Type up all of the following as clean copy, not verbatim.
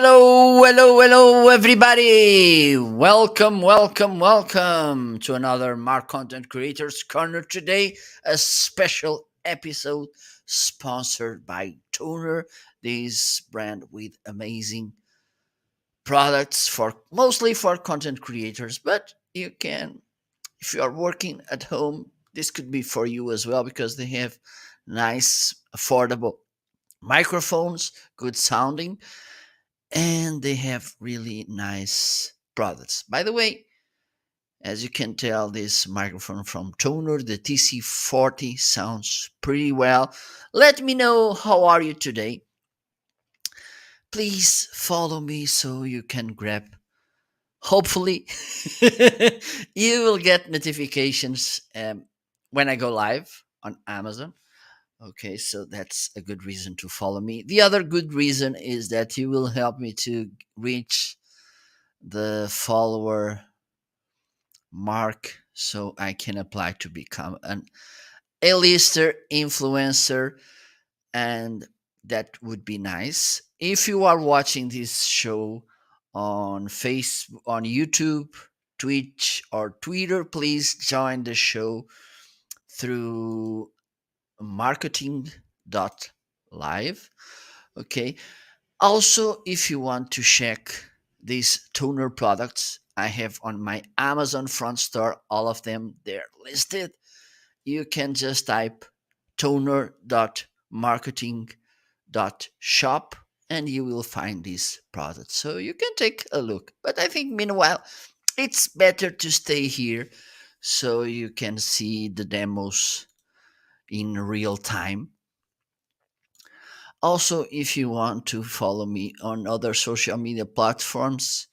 Hello, everybody. Welcome to another Mark Content Creators Corner. Today, a special episode sponsored by Tonor, this brand with amazing products for mostly for content creators. But you can, if you are working at home, this could be for you as well because they have nice, affordable microphones, good sounding, and they have really nice products. By the way, as you can tell, this microphone from Tonor, the TC40, sounds pretty well. Let me know how are you today. Please follow me so you can grab. Hopefully, you will get notifications when I go live on Amazon. Okay, so that's a good reason to follow me. The other good reason is that you will help me to reach the follower mark so I can apply to become an A-lister influencer, and that would be nice. If you are watching this show on on YouTube, Twitch, or Twitter, please join the show through marketing.live. Okay. Also, if you want to check these toner products I have on my Amazon front store, all of them they're listed. You can just type toner.marketing.shop and you will find these products. So you can take a look. But I think meanwhile, it's better to stay here so you can see the demos in real time. Also, if you want to follow me on other social media platforms,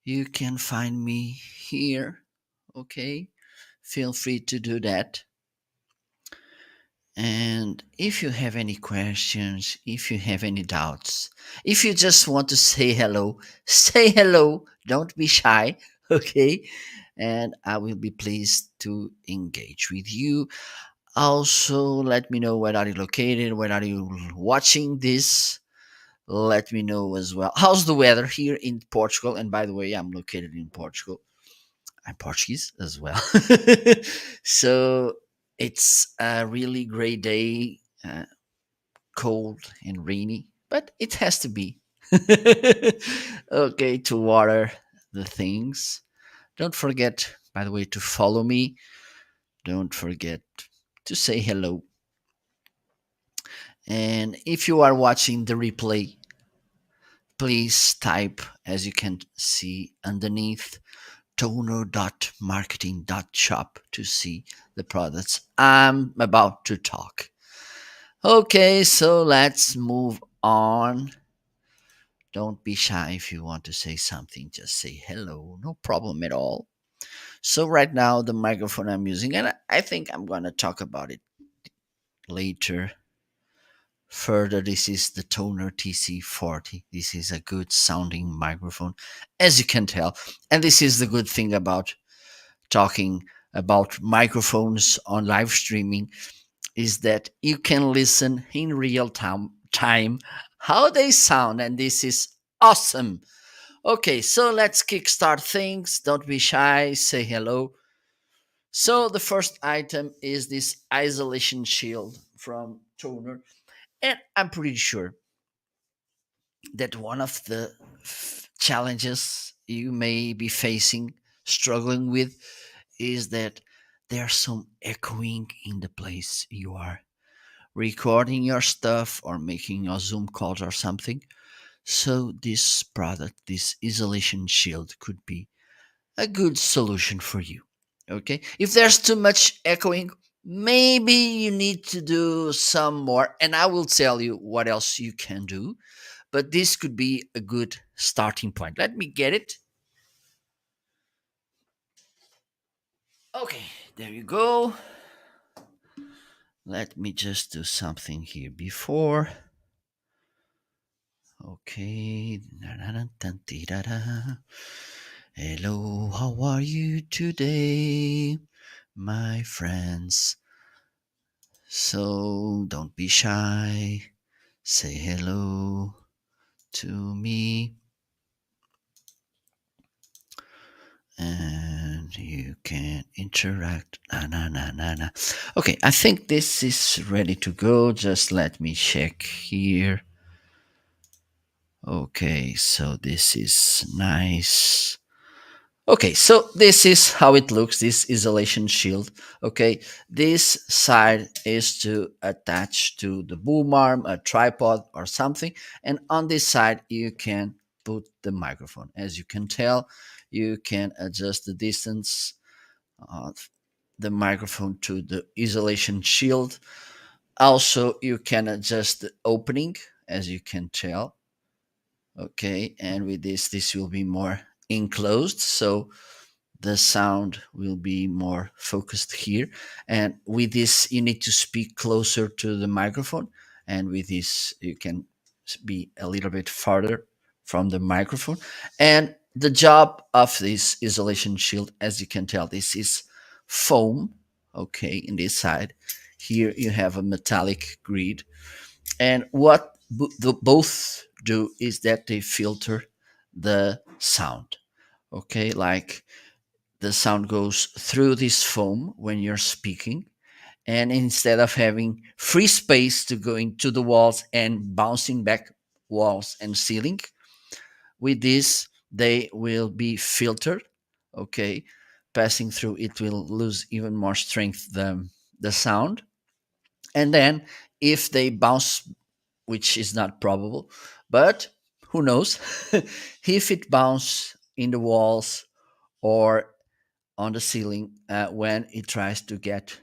you can find me here. Okay, feel free to do that. And if you have any questions, if you have any doubts, if you just want to say hello, say hello. Don't be shy. Okay, and I will be pleased to engage with you. Also, let me know where are you located, where are you watching this. Let me know as well. How's the weather here in Portugal? And by the way, I'm located in Portugal. I'm Portuguese as well. So it's a really great day, cold and rainy, but it has to be. Okay, to water the things. Don't forget, by the way, to follow me. Don't forget to say hello. And if you are watching the replay, please type, as you can see underneath, toner.marketing.shop to see the products I'm about to talk. Okay, so let's move on. Don't be shy if you want to say something, just say hello, no problem at all. So, right now, the microphone I'm using, and I think I'm going to talk about it later further. This is the Tonor TC40. This is a good sounding microphone, as you can tell. And this is the good thing about talking about microphones on live streaming, is that you can listen in real time how they sound, and this is awesome. Okay, so let's kickstart things. Don't be shy, say hello. So the first item is this isolation shield from Tonor, and I'm pretty sure that one of the challenges you may be facing, struggling with, is that there's some echoing in the place you are recording your stuff or making your Zoom calls or something. So, this product, this isolation shield, could be a good solution for you. Okay, if there's too much echoing, maybe you need to do some more, and I will tell you what else you can do, but this could be a good starting point. Let me get it. Okay, there you go. Let me just do something here before. Okay. Hello, how are you today, my friends? So don't be shy. Say hello to me, and you can interact. Na, na, na, na, na. Okay, I think this is ready to go. Just let me check here. Okay, so this is nice. Okay, so this is how it looks, this isolation shield. Okay, this side is to attach to the boom arm, a tripod, or something. And on this side, you can put the microphone. As you can tell, you can adjust the distance of the microphone to the isolation shield. Also, you can adjust the opening, as you can tell. Okay, and with this will be more enclosed. So the sound will be more focused here, and with this you need to speak closer to the microphone, and with this you can be a little bit farther from the microphone. And the job of this isolation shield, as you can tell, this is foam. Okay, in this side here you have a metallic grid, and what both do is that they filter the sound. Okay, like the sound goes through this foam when you're speaking, and instead of having free space to go into the walls and bouncing back walls and ceiling, with this they will be filtered. Okay, passing through it will lose even more strength the sound. And then if they bounce, which is not probable, but who knows, if it bounce in the walls or on the ceiling, when it tries to get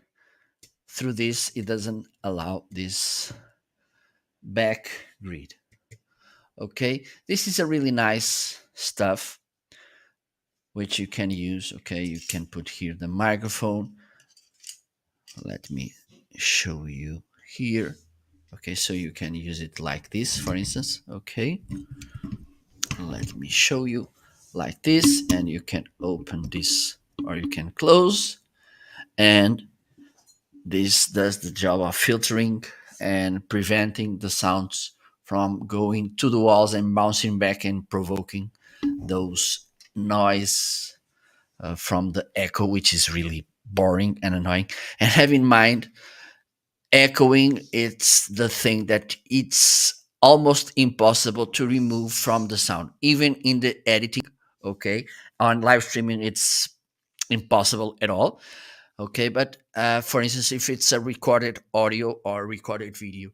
through this, it doesn't allow this back grid. Okay, this is a really nice stuff which you can use. Okay, you can put here the microphone. Let me show you here. Okay, so you can use it like this, for instance. Okay, let me show you like this, and you can open this or you can close, and this does the job of filtering and preventing the sounds from going to the walls and bouncing back and provoking those noise from the echo, which is really boring and annoying. And have in mind, echoing, it's the thing that it's almost impossible to remove from the sound, even in the editing. Okay, on live streaming, it's impossible at all. Okay, but for instance, if it's a recorded audio or recorded video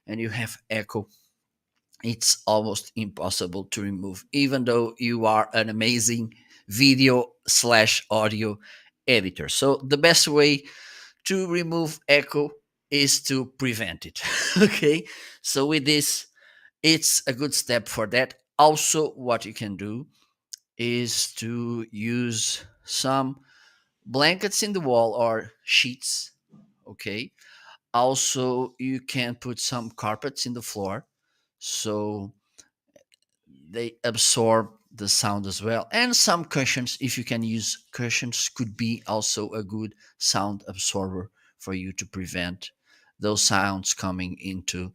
and you have echo, it's almost impossible to remove, even though you are an amazing video slash audio editor. So the best way to remove echo is to prevent it. Okay, so with this, it's a good step for that. Also, what you can do is to use some blankets in the wall or sheets. Okay, also you can put some carpets in the floor, so they absorb the sound as well. And some cushions, if you can use cushions, could be also a good sound absorber for you to prevent those sounds coming into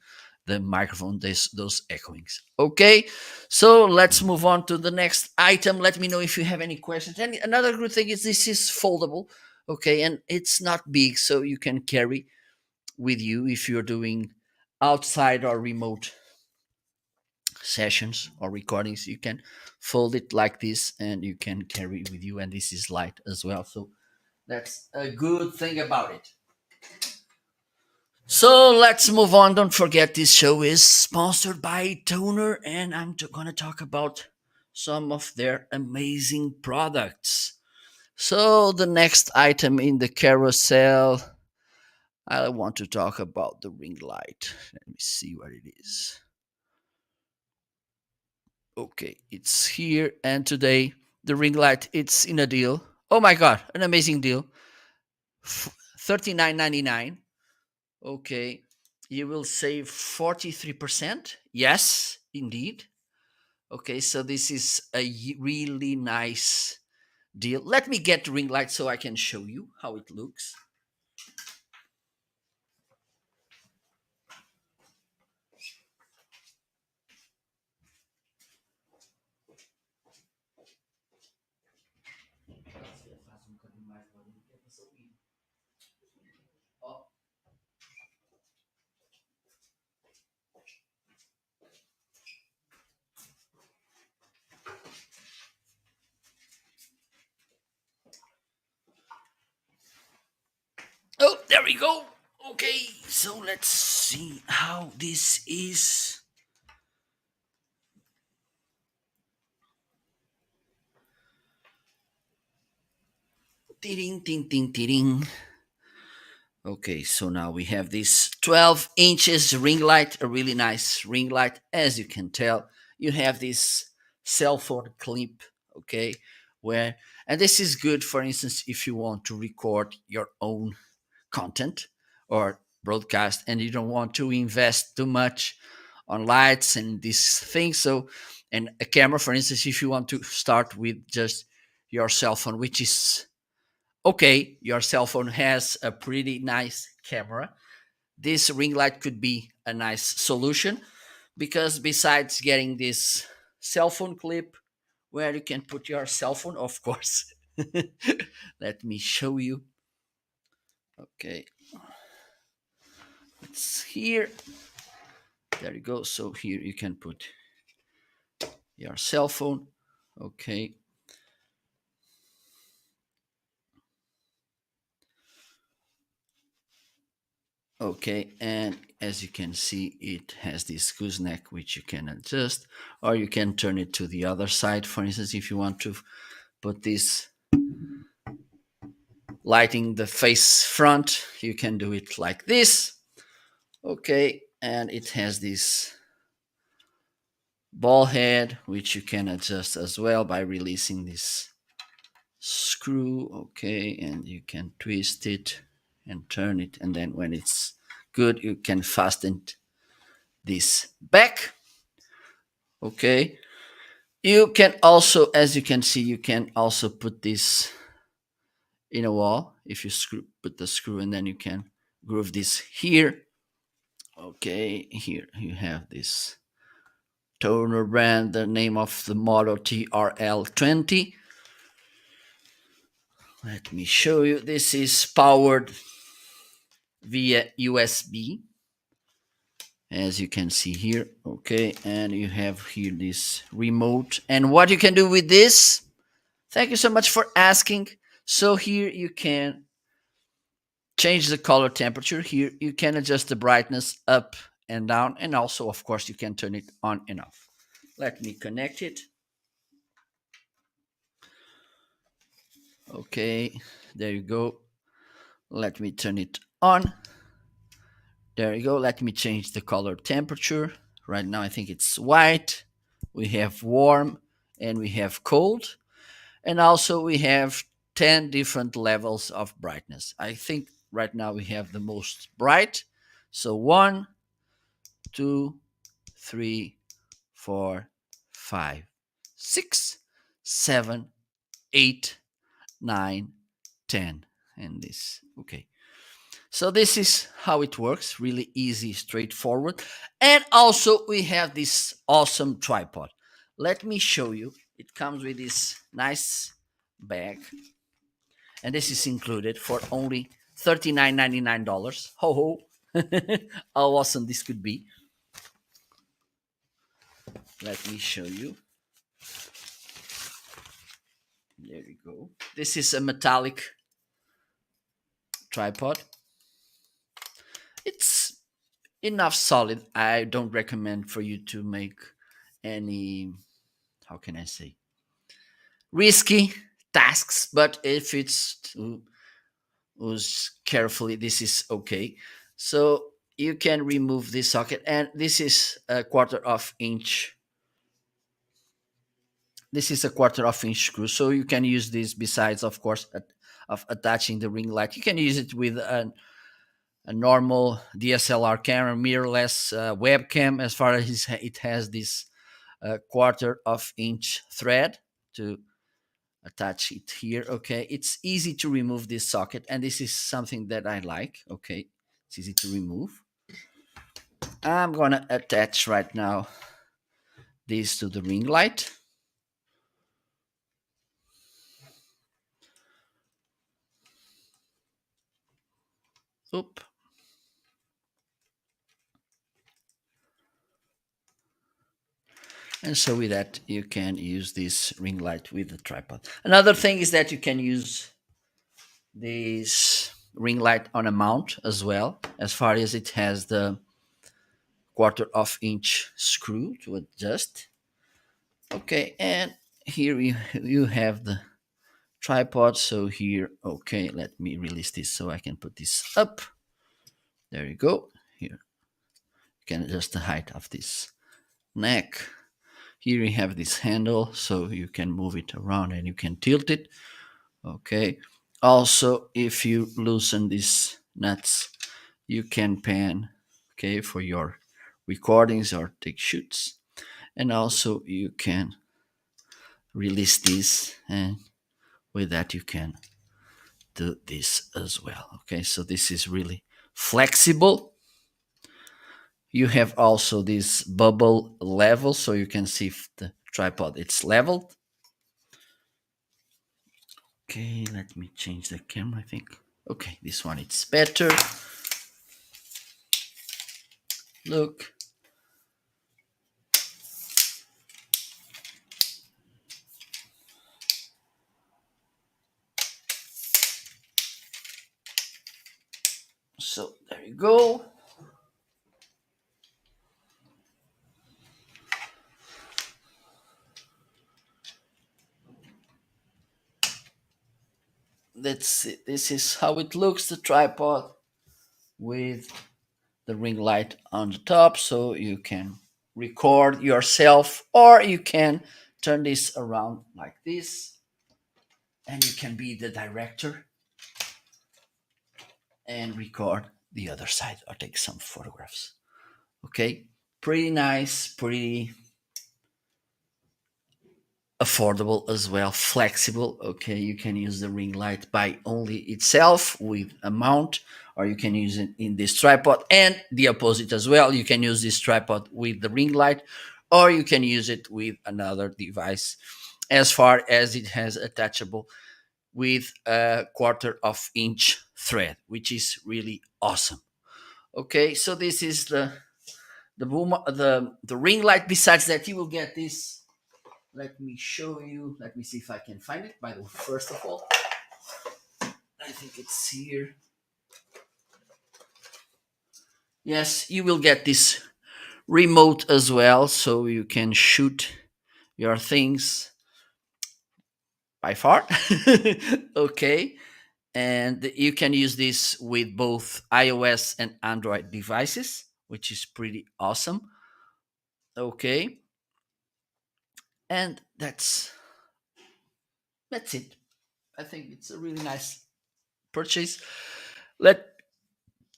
the microphone, those echoings. Okay, so let's move on to the next item. Let me know if you have any questions. And another good thing is this is foldable. Okay, and it's not big, so you can carry with you if you're doing outside or remote sessions or recordings. You can fold it like this and you can carry it with you, and this is light as well, so that's a good thing about it. So let's move on. Don't forget, this show is sponsored by Tonor, and I'm going to talk about some of their amazing products. So the next item in the carousel, I want to talk about the ring light. Let me see what it is. Okay, it's here, and today the ring light, it's in a deal. Oh my god, an amazing deal. 39.99. Okay, you will save 43%. Yes, indeed. Okay, so this is a really nice deal. Let me get the ring light so I can show you how it looks. there we go. Okay, so let's see how this is. Ting, ting, ting, ting. Okay, so now we have this 12 inches ring light, a really nice ring light. As you can tell, you have this cell phone clip, okay, where, and this is good, for instance, if you want to record your own content or broadcast and you don't want to invest too much on lights and these things. So, and a camera, for instance, if you want to start with just your cell phone, which is okay, your cell phone has a pretty nice camera. This ring light could be a nice solution because besides getting this cell phone clip where you can put your cell phone, of course, let me show you. Okay, it's here. There you go. So here you can put your cell phone. Okay. Okay, and as you can see, it has this gooseneck which you can adjust, or you can turn it to the other side. For instance, if you want to put this lighting the face front, you can do it like this. Okay, and it has this ball head which you can adjust as well by releasing this screw. Okay, and you can twist it and turn it, and then when it's good, you can fasten this back. Okay, you can also, as you can see, you can also put this in a wall if you put the screw, and then you can groove this here. Okay, here you have this Tonor brand, the name of the model TRL20. Let me show you. This is powered via USB, as you can see here. Okay, and you have here this remote, and what you can do with this, thank you so much for asking. So here you can change the color temperature. Here you can adjust the brightness up and down, and also of course you can turn it on and off. Let me connect it. Okay, there you go. Let me turn it on. There you go. Let me change the color temperature. Right now I think it's white. We have warm and we have cold. And also we have 10 different levels of brightness. I think right now we have the most bright. So 1, 2, 3, 4, 5, 6, 7, 8, 9, 10. And this. Okay. So this is how it works. Really easy, straightforward. And also we have this awesome tripod. Let me show you. It comes with this nice bag, and this is included for only $39.99. Ho ho! How awesome this could be! Let me show you. There you go. This is a metallic tripod. It's enough solid. I don't recommend for you to make any, how can I say, risky tasks, but if it's was carefully, this is okay. So you can remove this socket, and this is a quarter of inch. This is a quarter of inch screw, so you can use this besides, of course, of attaching the ring light. You can use it with a normal DSLR camera, mirrorless webcam, as far as it has this quarter of inch thread to attach it here. Okay, it's easy to remove this socket, and this is something that I like. Okay, it's easy to remove. I'm gonna attach right now this to the ring light. Oop. And so with that, you can use this ring light with the tripod. Another thing is that you can use this ring light on a mount as well, as far as it has the quarter of inch screw to adjust. Okay, and here you have the tripod. So here, okay, let me release this so I can put this up. There you go. Here you can adjust the height of this neck. Here you have this handle, so you can move it around and you can tilt it. Okay. Also, if you loosen these nuts, you can pan, okay, for your recordings or take shoots. And also you can release this, and with that you can do this as well. Okay, so this is really flexible. You have also this bubble level, so you can see if the tripod it's leveled. Okay, let me change the camera, I think. Okay, this one it's better. Look. So there you go. That's it. This is how it looks, the tripod with the ring light on the top, so you can record yourself, or you can turn this around like this and you can be the director and record the other side or take some photographs. Okay, pretty nice, pretty affordable as well, flexible. Okay, you can use the ring light by only itself with a mount, or you can use it in this tripod, and the opposite as well. You can use this tripod with the ring light, or you can use it with another device, as far as it has attachable with a quarter of inch thread, which is really awesome. Okay, so this is the boom, the ring light. Besides that, you will get this. Let me show you. Let me see if I can find it. By the way, first of all, I think it's here. Yes, you will get this remote as well, so you can shoot your things by far. Okay, and you can use this with both iOS and Android devices, which is pretty awesome. Okay, and that's it. I think it's a really nice purchase. Let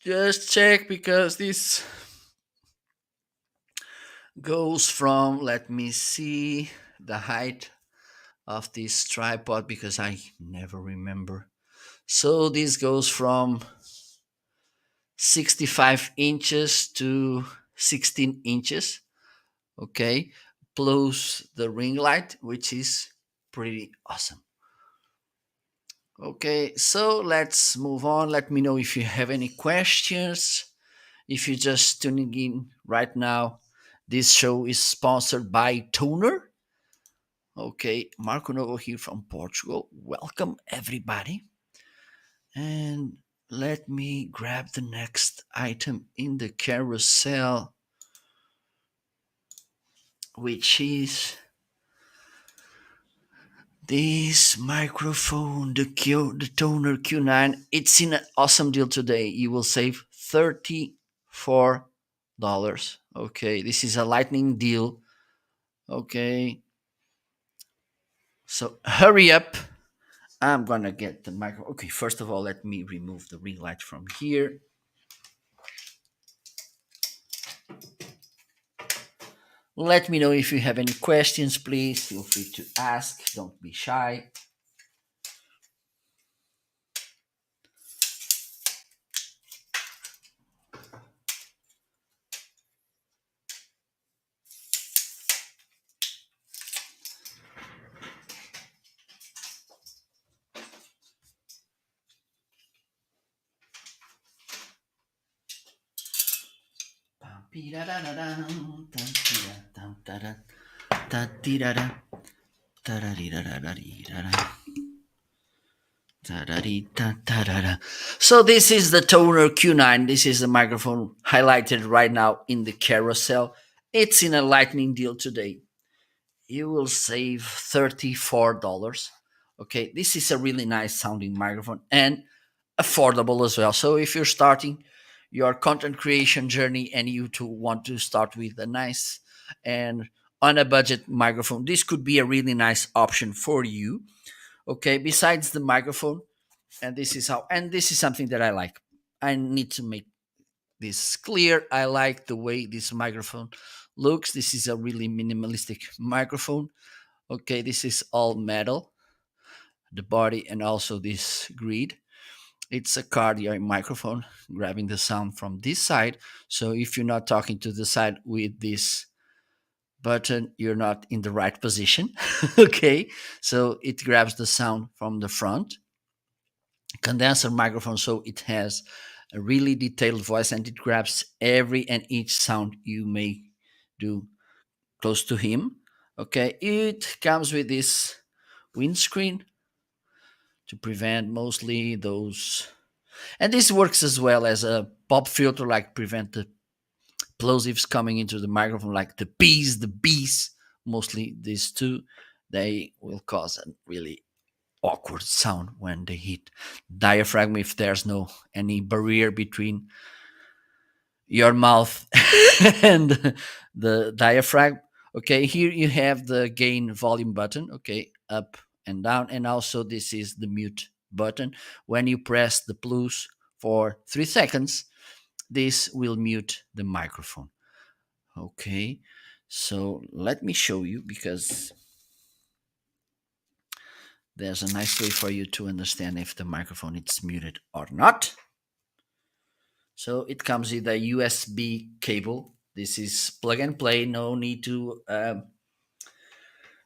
just check, because this goes from, let me see the height of this tripod, because I never remember. So this goes from 65 inches to 16 inches. Okay, plus the ring light, which is pretty awesome. Okay, so let's move on. Let me know if you have any questions. If you're just tuning in right now, this show is sponsored by Tonor. Okay, Marco Novo here from Portugal. Welcome, everybody. And let me grab the next item in the carousel, which is this microphone, the Tonor Q9. It's in an awesome deal today. You will save $34. Okay, this is a lightning deal. Okay, so hurry up. I'm gonna get the micro. Okay, first of all, let me remove the ring light from here. Let me know if you have any questions, please. Feel free to ask. Don't be shy. Ta-da-dee-ta-ta-da-da. So this is the Tonor Q9. This is the microphone highlighted right now in the carousel. It's in a lightning deal today. You will save $34. Okay, this is a really nice sounding microphone and affordable as well. So if you're starting your content creation journey and you too want to start with a nice and on a budget microphone, this could be a really nice option for you. Okay, besides the microphone, and this is something that I like. I need to make this clear. I like the way this microphone looks. This is a really minimalistic microphone. Okay, this is all metal, the body, and also this grid. It's a cardiac microphone grabbing the sound from this side. So if you're not talking to the side with this button, you're not in the right position. Okay, so it grabs the sound from the front condenser microphone, so it has a really detailed voice and it grabs every and each sound you may do close to him. Okay, it comes with this windscreen to prevent mostly those, and this works as well as a pop filter, like prevent the plosives coming into the microphone, like the P's, the B's. Mostly these two, they will cause a really awkward sound when they hit diaphragm if there's no any barrier between your mouth and the diaphragm. Okay, here you have the gain volume button, okay, up and down, and also this is the mute button. When you press the plus for 3 seconds, this will mute the microphone. Okay, so let me show you, because there's a nice way for you to understand if the microphone is muted or not. So it comes with a USB cable. This is plug and play, no need to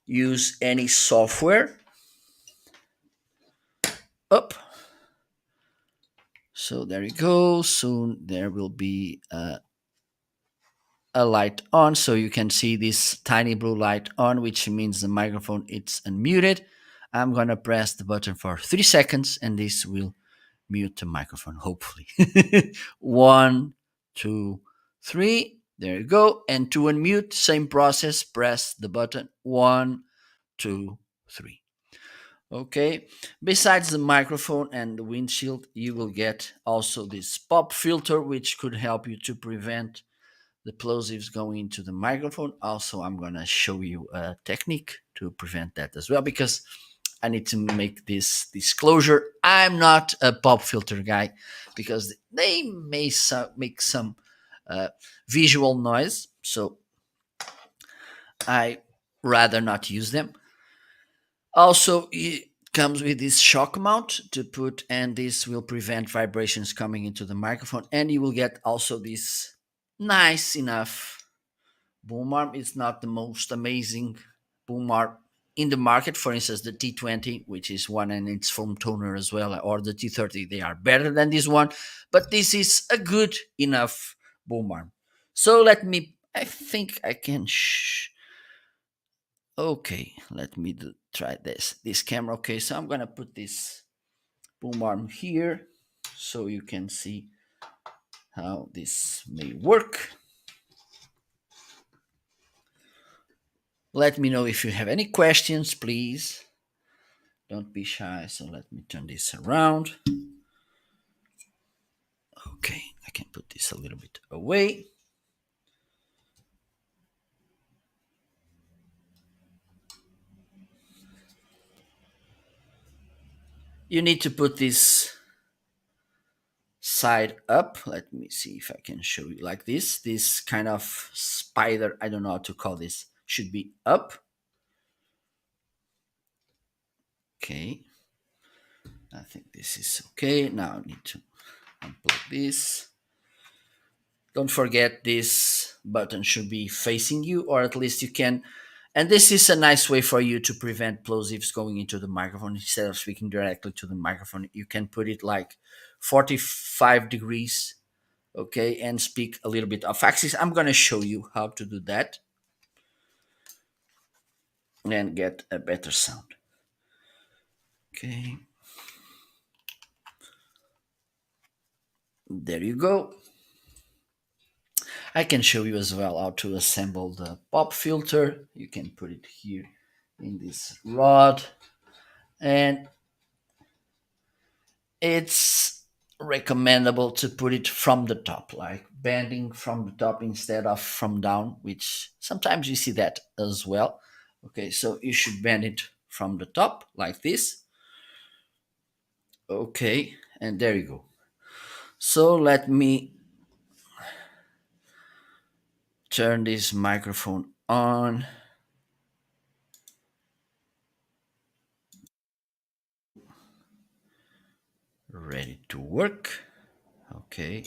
use any software. Up. So there you go. Soon there will be a light on, so you can see this tiny blue light on, which means the microphone it's unmuted. I'm gonna press the button for 3 seconds and this will mute the microphone, hopefully. One, two, three. There you go. And to unmute, same process. Press the button. One, two, three. Okay. Besides the microphone and the windshield, you will get also this pop filter, which could help you to prevent the plosives going into the microphone. Also, I'm going to show you a technique to prevent that as well, because I need to make this disclosure. I'm not a pop filter guy because they may make some uh, visual noise. So I rather not use them. Also, it comes with this shock mount to put, and this will prevent vibrations coming into the microphone. And you will get also this nice enough boom arm. It's not the most amazing boom arm in the market. For instance, the T20, which is one, and it's from Tonor as well, or the T30, they are better than this one, but this is a good enough boom arm. So I think I can okay, let me try this camera. Okay, so I'm gonna put this boom arm here so you can see how this may work. Let me know if you have any questions, please. Don't be shy. So let me turn this around. Okay, I can put this a little bit away. You need to put this side up. Let me see if I can show you like this. This kind of spider, I don't know how to call this, should be up. Okay. I think this is okay. Now I need to unplug this. Don't forget this button should be facing you, or at least you can. And this is a nice way for you to prevent plosives going into the microphone. Instead of speaking directly to the microphone, you can put it like 45 degrees, okay, and speak a little bit off axis. I'm going to show you how to do that and get a better sound. Okay. There you go. I can show you as well how to assemble the pop filter. You can put it here in this rod, and it's recommendable to put it from the top, like bending from the top instead of from down, which sometimes you see that as well. Okay, so you should bend it from the top like this. Okay, and there you go. So let me turn this microphone on. Ready to work. Okay.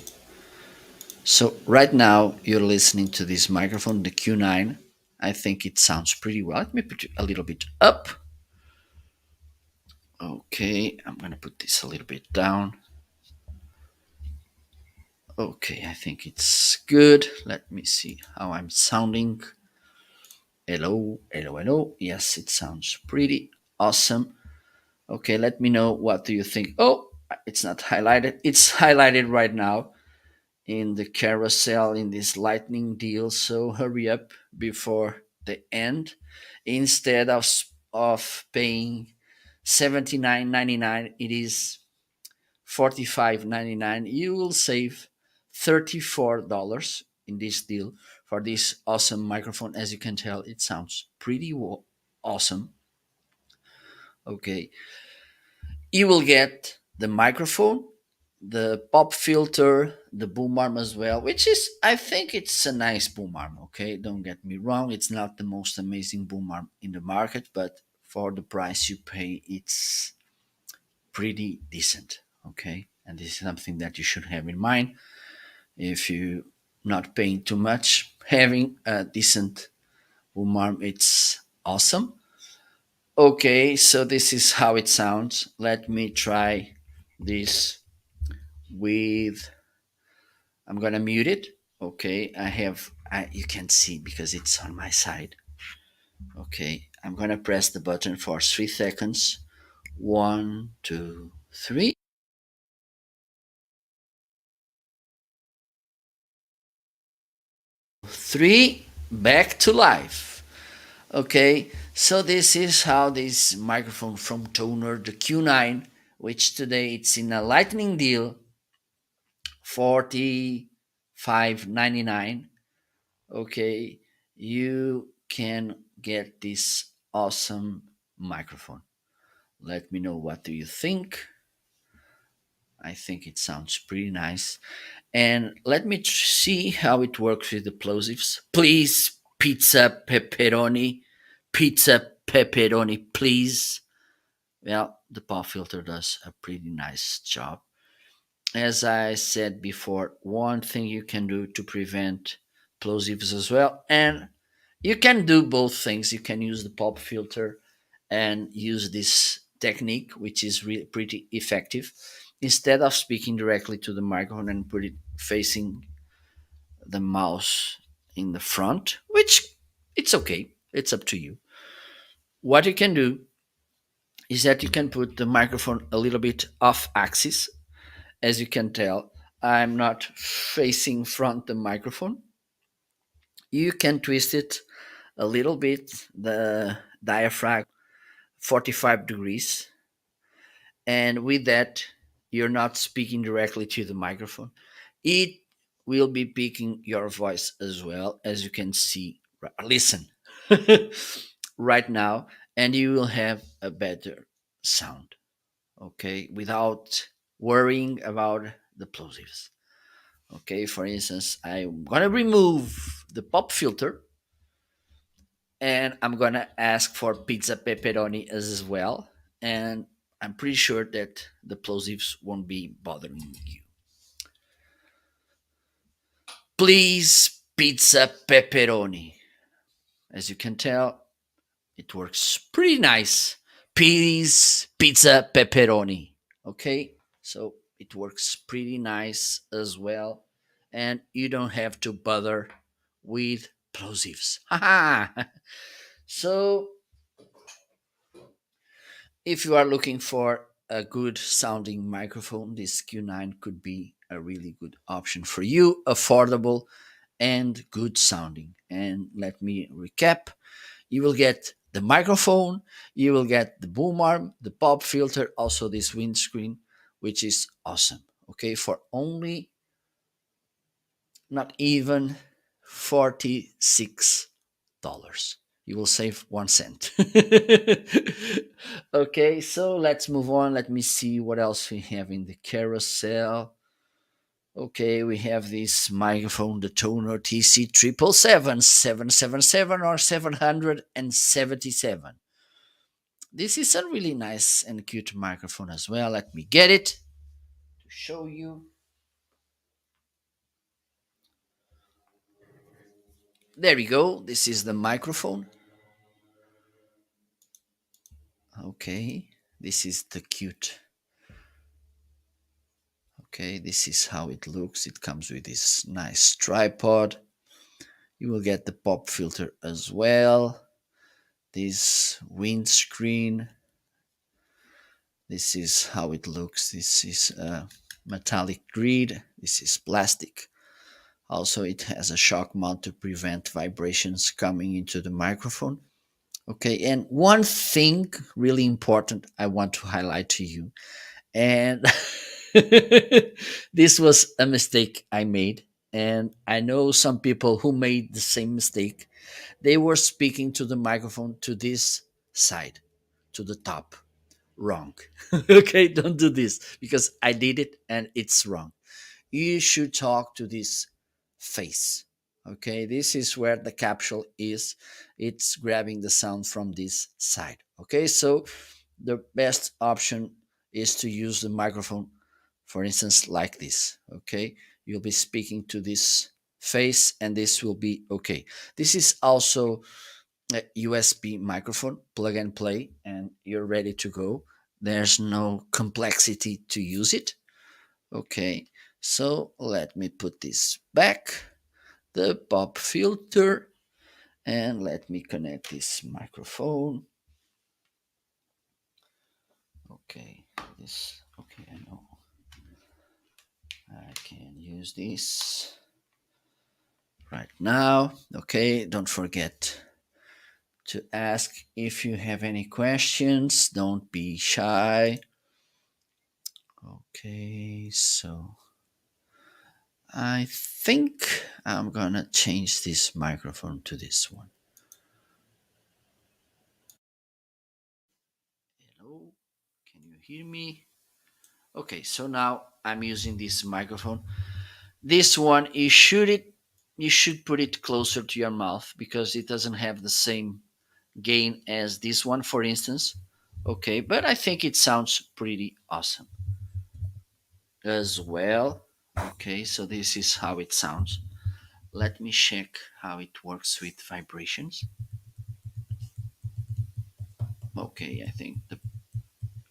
So right now you're listening to this microphone, the Q9. I think it sounds pretty well. Let me put it a little bit up. Okay, I'm gonna put this a little bit down. Okay, I think it's good. Let me see how I'm sounding. Hello, hello, hello. Yes, it sounds pretty awesome. Okay, let me know what do you think. Oh, it's not highlighted. It's highlighted right now in the carousel in this lightning deal. So hurry up before the end. Instead of paying 79.99, it is 45.99. You will save $34 in this deal for this awesome microphone. As you can tell, it sounds pretty awesome. Okay, you will get the microphone, the pop filter, the boom arm as well, which is, I think it's a nice boom arm. Okay, don't get me wrong, it's not the most amazing boom arm in the market, but for the price you pay, it's pretty decent. Okay, and this is something that you should have in mind if you not paying too much. Having a decent boom arm, it's awesome. Okay, so this is how it sounds. Let me try this with, I'm gonna mute it. Okay, you can see because it's on my side. Okay, I'm gonna press the button for 3 seconds. One, two, three. Three, back to life. Okay, so this is how this microphone from Tonor, the Q9, which today it's in a lightning deal, 45.99. Okay, you can get this awesome microphone. Let me know what do you think. I think it sounds pretty nice. And let me see how it works with the plosives. Please, pizza pepperoni, please. Well, the pop filter does a pretty nice job. As I said before, one thing you can do to prevent plosives as well, and you can do both things. You can use the pop filter and use this technique, which is really pretty effective. Instead of speaking directly to the microphone and put it facing the mouse in the front, which it's okay, it's up to you. What you can do is that you can put the microphone a little bit off axis. As you can tell, I'm not facing front the microphone. You can twist it a little bit, the diaphragm 45 degrees, and with that, you're not speaking directly to the microphone. It will be picking your voice as well, as you can see. Listen right now, and you will have a better sound, okay, without worrying about the plosives. Okay, for instance, I'm gonna remove the pop filter and I'm gonna ask for pizza pepperoni as well. And I'm pretty sure that the plosives won't be bothering you. Please, pizza pepperoni. As you can tell, it works pretty nice. Please, pizza pepperoni. Okay, so it works pretty nice as well. And you don't have to bother with plosives. Haha. So if you are looking for a good sounding microphone, this Q9 could be a really good option for you, affordable and good sounding. And let me recap: you will get the microphone, you will get the boom arm, the pop filter, also this windscreen, which is awesome. Okay, for only not even $46. You will save 1 cent. Okay, so let's move on. Let me see what else we have in the carousel. Okay, we have this microphone, the Tonor TC 777 or 777. This is a really nice and cute microphone as well. Let me get it to show you. There we go. This is the microphone. Okay, this is the cute. Okay, this is how it looks. It comes with this nice tripod. You will get the pop filter as well. This windscreen. This is how it looks. This is a metallic grid. This is plastic. Also, it has a shock mount to prevent vibrations coming into the microphone. Okay, and one thing really important I want to highlight to you, and this was a mistake I made, and I know some people who made the same mistake. They were speaking to the microphone to this side, to the top. Wrong. Okay, don't do this because I did it and it's wrong. You should talk to this face. Okay, this is where the capsule is. It's grabbing the sound from this side. Okay, so the best option is to use the microphone, for instance, like this. Okay, you'll be speaking to this face and this will be okay. This is also a USB microphone, plug and play, and you're ready to go. There's no complexity to use it. Okay, so let me put this back, the pop filter, and let me connect this microphone. Okay, okay, I know. I can use this right now. Okay, don't forget to ask if you have any questions. Don't be shy. Okay, so I think I'm gonna change this microphone to this one. Hello, can you hear me? Okay, so now I'm using this microphone. This one, you should put it closer to your mouth because it doesn't have the same gain as this one, for instance. Okay, but I think it sounds pretty awesome as well. Okay, so this is how it sounds. Let me check how it works with vibrations. Okay, I think the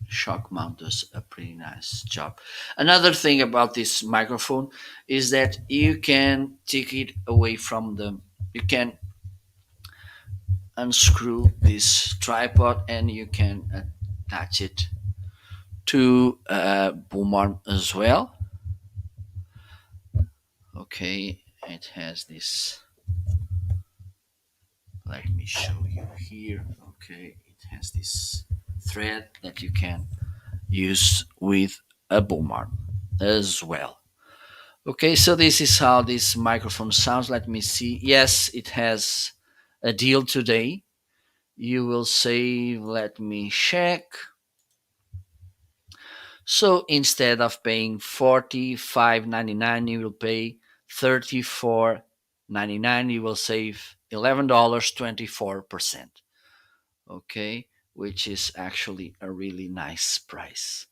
shock mount does a pretty nice job. Another thing about this microphone is that you can take it away from the, you can unscrew this tripod and you can attach it to a boom arm as well. Okay, it has this, let me show you here. Okay, it has this thread that you can use with a boom arm as well. Okay, so this is how this microphone sounds. Let me see. Yes, it has a deal today. You will save, let me check. So instead of paying $45.99, you will pay $34.99. You will save $11.24. Okay, which is actually a really nice price.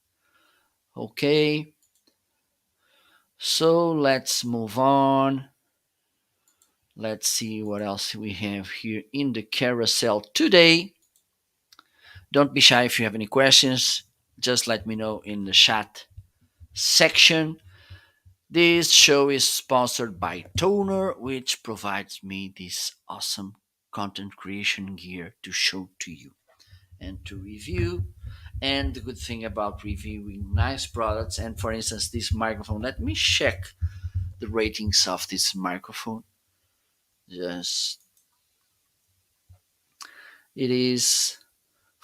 Okay, so let's move on. Let's see what else we have here in the carousel today. Don't be shy if you have any questions. Just let me know in the chat section. This show is sponsored by Tonor, which provides me this awesome content creation gear to show to you and to review. And the good thing about reviewing nice products, and for instance, this microphone, let me check the ratings of this microphone. Just it is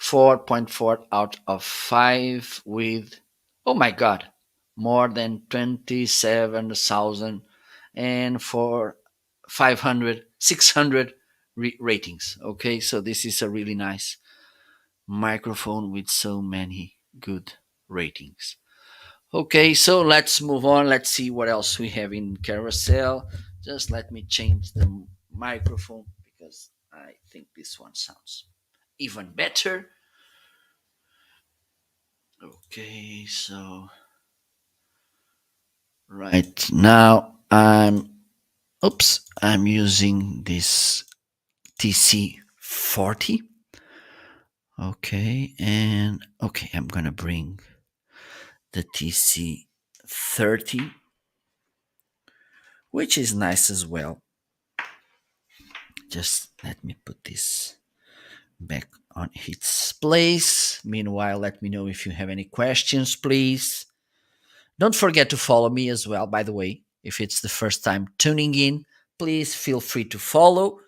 4.4 out of 5 with, oh my god, more than 27,000 and for 500, 600 ratings. Okay, so this is a really nice microphone with so many good ratings. Okay, so let's move on. Let's see what else we have in carousel. Just let me change the microphone because I think this one sounds even better. Okay, so right now I'm using this TC40. Okay, and okay, I'm gonna bring the TC30, which is nice as well. Just let me put this back on its place. Meanwhile, let me know if you have any questions, please. Don't forget to follow me as well, by the way. If it's the first time tuning in, please feel free to follow.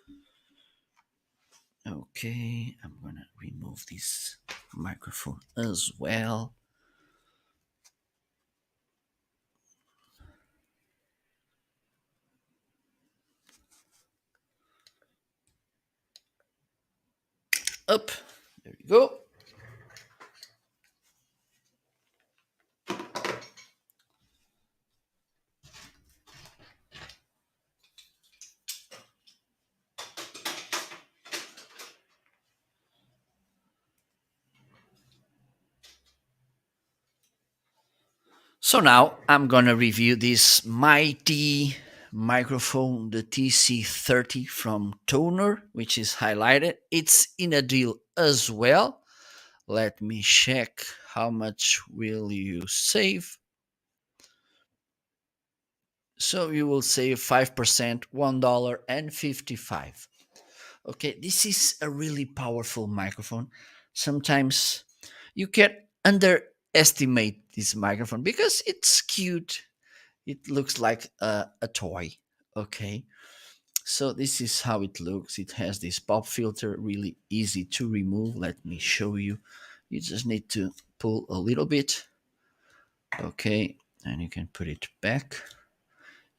Okay, I'm gonna remove this microphone as well. Up. There we go. So now I'm gonna review this mighty microphone, the TC30 from Tonor, which is highlighted. It's in a deal as well. Let me check how much will you save. So you will save 5%, $1.55. Okay, this is a really powerful microphone. Sometimes you can underestimate this microphone because it's cute. It looks like a toy. Okay, so this is how it looks. It has this pop filter, really easy to remove. Let me show you. You just need to pull a little bit. Okay, and you can put it back.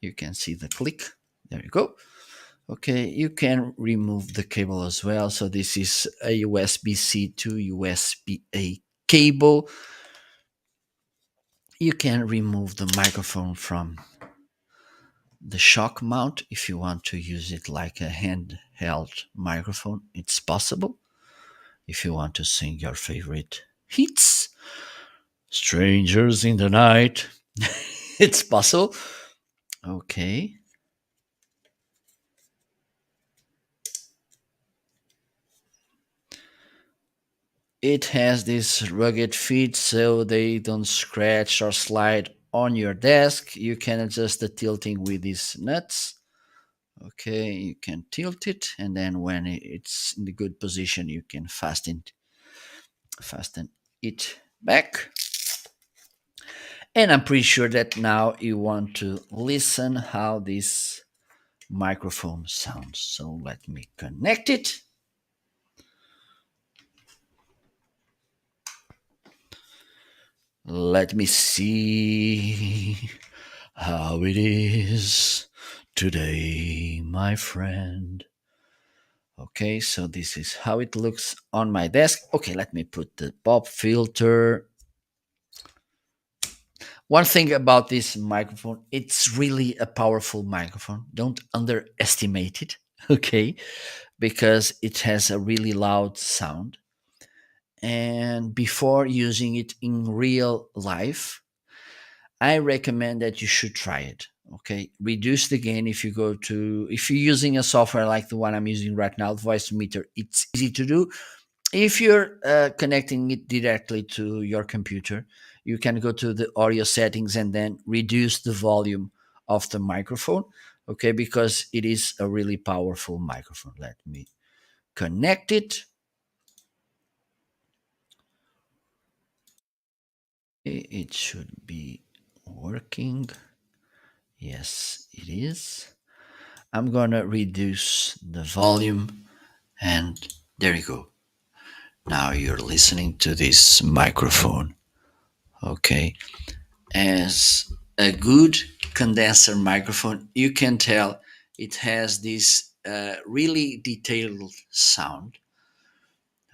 You can see the click. There you go. Okay, you can remove the cable as well. So this is a USB-C to USB-A cable. You can remove the microphone from the shock mount if you want to use it like a handheld microphone. It's possible. If you want to sing your favorite hits, Strangers in the Night, it's possible. Okay. It has this rugged feet so they don't scratch or slide on your desk. You can adjust the tilting with these nuts. Okay, you can tilt it, and then when it's in the good position, you can fasten it back. And I'm pretty sure that now you want to listen how this microphone sounds. So let me connect it. Let me see how it is today, my friend. Okay, so this is how it looks on my desk. Okay, let me put the pop filter. One thing about this microphone, it's really a powerful microphone. Don't underestimate it, okay? Because it has a really loud sound. And before using it in real life, I recommend that you should try it. Okay, reduce the gain if you're using a software like the one I'm using right now, Voice Meter. It's easy to do. If you're connecting it directly to your computer, you can go to the audio settings and then reduce the volume of the microphone. Okay, because it is a really powerful microphone. Let me connect it. It should be working. Yes, it is. I'm gonna reduce the volume, and there you go. Now you're listening to this microphone. Okay. As a good condenser microphone, you can tell it has this really detailed sound.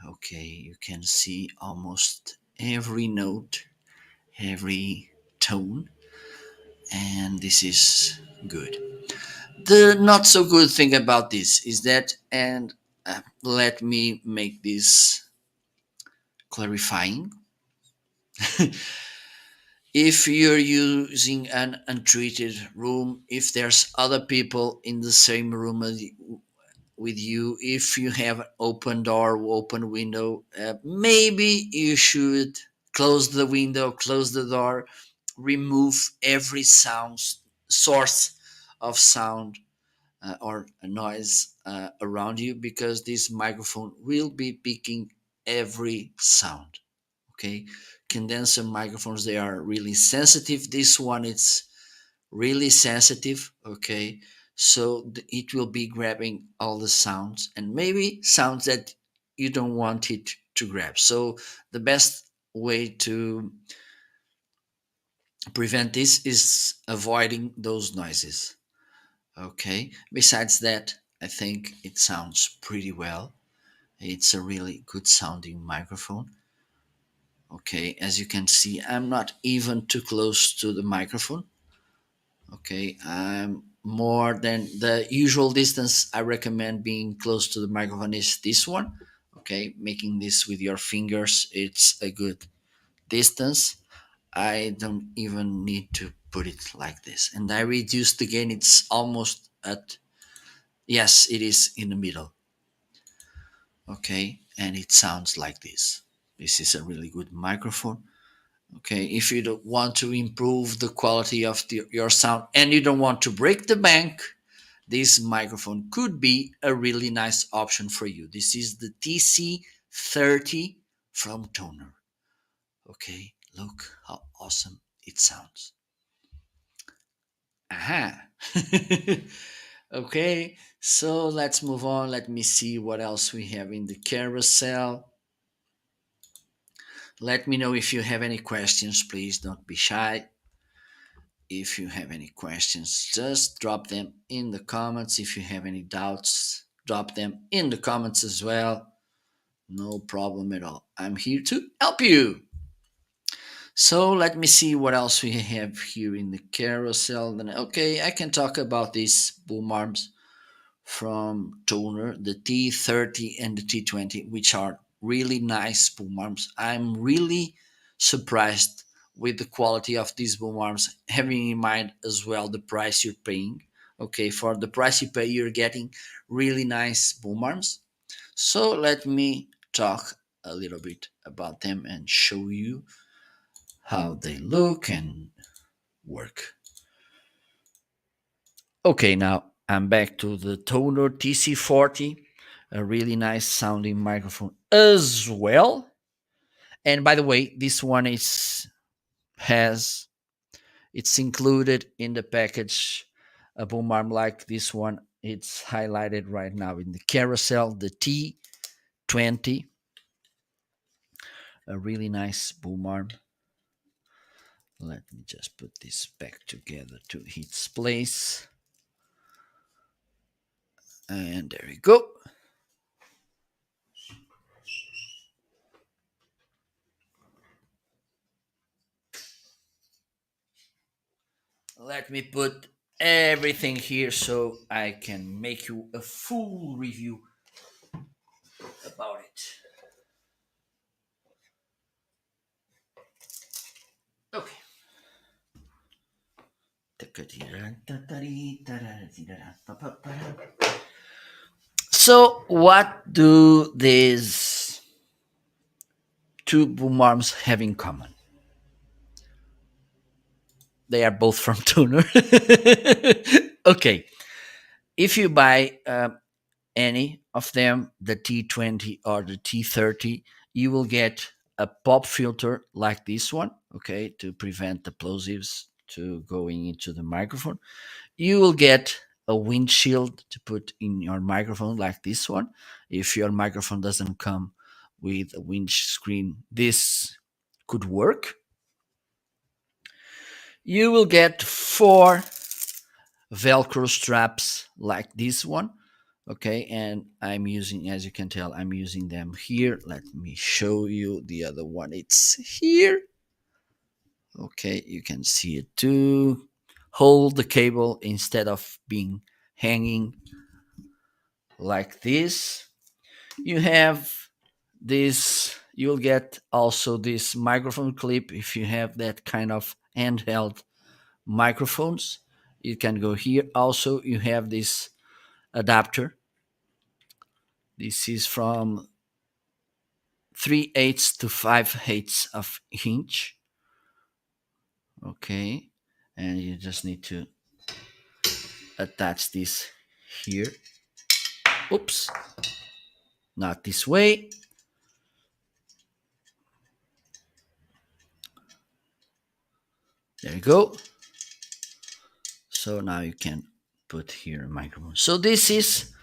Okay, you can see almost every note, every tone, and this is good. The not so good thing about this is that, and let me make this clarifying. If you're using an untreated room, if there's other people in the same room with you, if you have an open door, open window, maybe you should close the window, close the door, remove every source of sound or a noise around you, because this microphone will be picking every sound. Okay, condenser microphones, they are really sensitive. This one, it's really sensitive. Okay, so it will be grabbing all the sounds, and maybe sounds that you don't want it to grab. So the best way to prevent this is avoiding those noises. Okay, besides that, I think it sounds pretty well. It's a really good sounding microphone. Okay, as you can see, I'm not even too close to the microphone. Okay, I'm more than the usual distance. I recommend being close to the microphone is this one. Okay, making this with your fingers, it's a good distance. I don't even need to put it like this. And I reduced the gain, it's almost at, yes, it is in the middle. Okay, and it sounds like this. This is a really good microphone. Okay, if you don't want to improve the quality of your sound and you don't want to break the bank, this microphone could be a really nice option for you. This is the TC30 from Tonor. Okay, look how awesome it sounds. Aha. Okay, so let's move on. Let me see what else we have in the carousel. Let me know if you have any questions. Please don't be shy. If you have any questions, just drop them in the comments. If you have any doubts, drop them in the comments as well. No problem at all. I'm here to help you. So let me see what else we have here in the carousel. Then, okay, I can talk about these boom arms from Tonor, the T30 and the T20, which are really nice boom arms. I'm really surprised with the quality of these boom arms, having in mind as well the price you're paying. Okay, for the price you pay, you're getting really nice boom arms. So let me talk a little bit about them and show you how they look and work. Okay, now I'm back to the Tonor TC40, a really nice sounding microphone as well. And by the way, this one is has it's included in the package a boom arm like this one. It's highlighted right now in the carousel, the T20, a really nice boom arm. Let me just put this back together to its place. And there we go. Let me put everything here so I can make you a full review about it. Okay. So, what do these two boom arms have in common? They are both from Tuner. Okay. If you buy any of them, the T20 or the T30, you will get a pop filter like this one. okay, to prevent the plosives to going into the microphone. You will get a windshield to put in your microphone like this one. If your microphone doesn't come with a windscreen, this could work. You will get four Velcro straps like this one. Okay, and I'm using, as you can tell, I'm using them here. Let me show you the other one. It's here. Okay, you can see it too. Hold the cable instead of being hanging like this. You have this, you'll get also this microphone clip if you have that kind of handheld microphones. You can go here. Also, you have this adapter. This is from 3/8 to 5/8 of inch. Okay, and you just need to attach this here. Oops, not this way. There you go. So now you can put here a microphone. So this is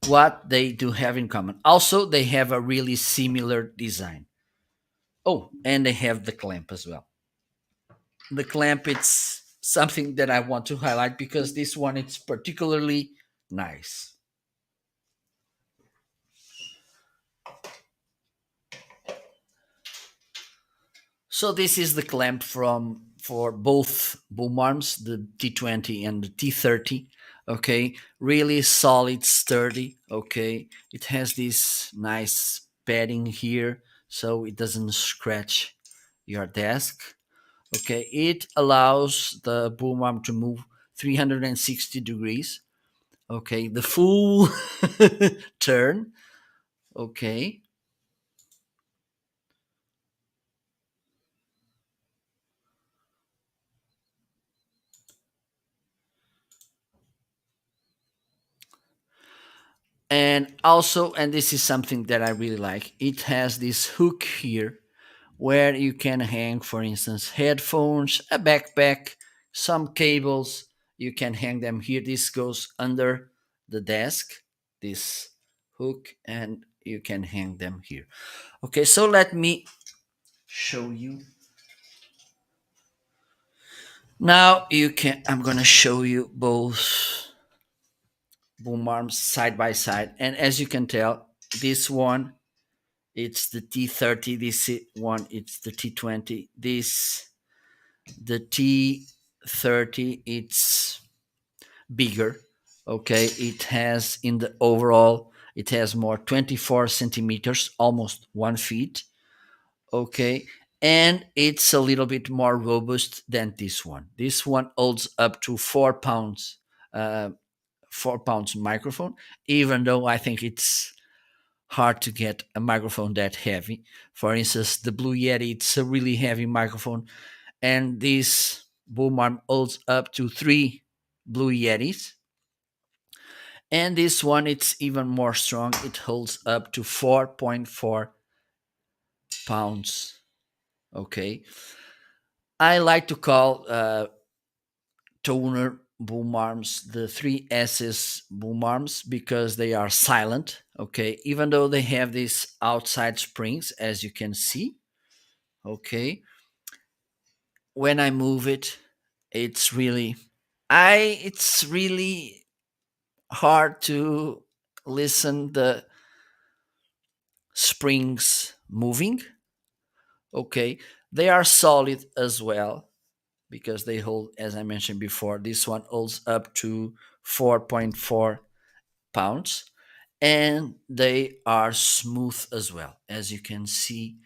what they do have in common. Also, they have a really similar design. Oh, and they have the clamp as well. The clamp, it's something that I want to highlight because this one it's particularly nice. So this is the clamp from for both boom arms, the T20 and the T30. Okay, really solid, sturdy. Okay, it has this nice padding here, so it doesn't scratch your desk. Okay, it allows the boom arm to move 360 degrees. Okay, the full turn. Okay, and also, and this is something that I really like, it has this hook here where you can hang, for instance, headphones, a backpack, some cables. You can hang them here. This goes under the desk, this hook, and you can hang them here. Okay, so let me show you. Now you can, I'm gonna show you both boom arms side by side. And as you can tell, this one, it's the T30, this one, it's the T20. This, the T30, it's bigger. Okay, it has in the overall, it has more 24 centimeters, almost 1 feet. Okay, and it's a little bit more robust than this one. This one holds up to 4 pounds, 4 pounds microphone, even though I think it's hard to get a microphone that heavy. For instance, the Blue Yeti, it's a really heavy microphone, and this boom arm holds up to 3 Blue Yetis. And this one, it's even more strong. It holds up to 4.4 pounds. Okay. I like to call Tonor boom arms the 3S's boom arms because they are silent. Okay. Even though they have these outside springs, as you can see. Okay. When I move it, it's really, it's really hard to listen the springs moving. Okay, they are solid as well because they hold, as I mentioned before, this one holds up to 4.4 pounds, and they are smooth as well, as you can see.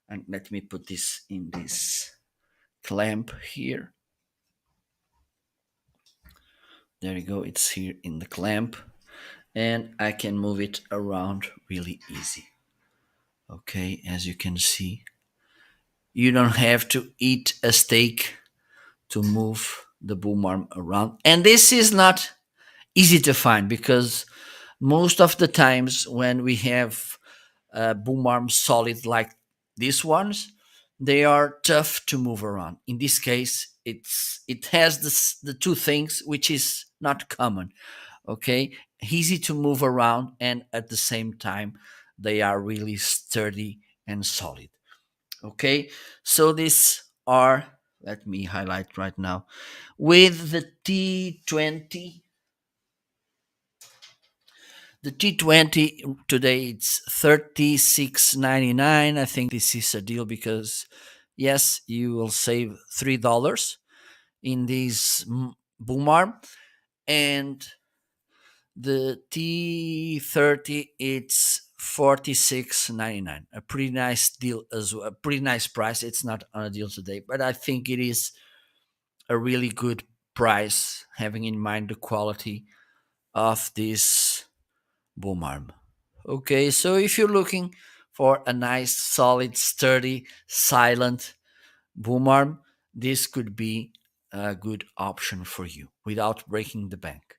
And let me put this in this clamp here. There you go, it's here in the clamp, and I can move it around really easy. Okay, as you can see, you don't have to eat a steak to move the boom arm around. And this is not easy to find because most of the times when we have boom arms solid like these ones, they are tough to move around. In this case, it has the two things which is not common. Okay, easy to move around, and at the same time, they are really sturdy and solid. Okay, so these are, let me highlight right now, with the T20. The T20 today it's 36.99. I think this is a deal because yes, you will save $3 in this boom arm, and the T30 it's 46.99. A pretty nice deal as well. A pretty nice price. It's not on a deal today, but I think it is a really good price, having in mind the quality of this boom arm. Okay, so if you're looking for a nice, solid, sturdy, silent boom arm, this could be a good option for you without breaking the bank.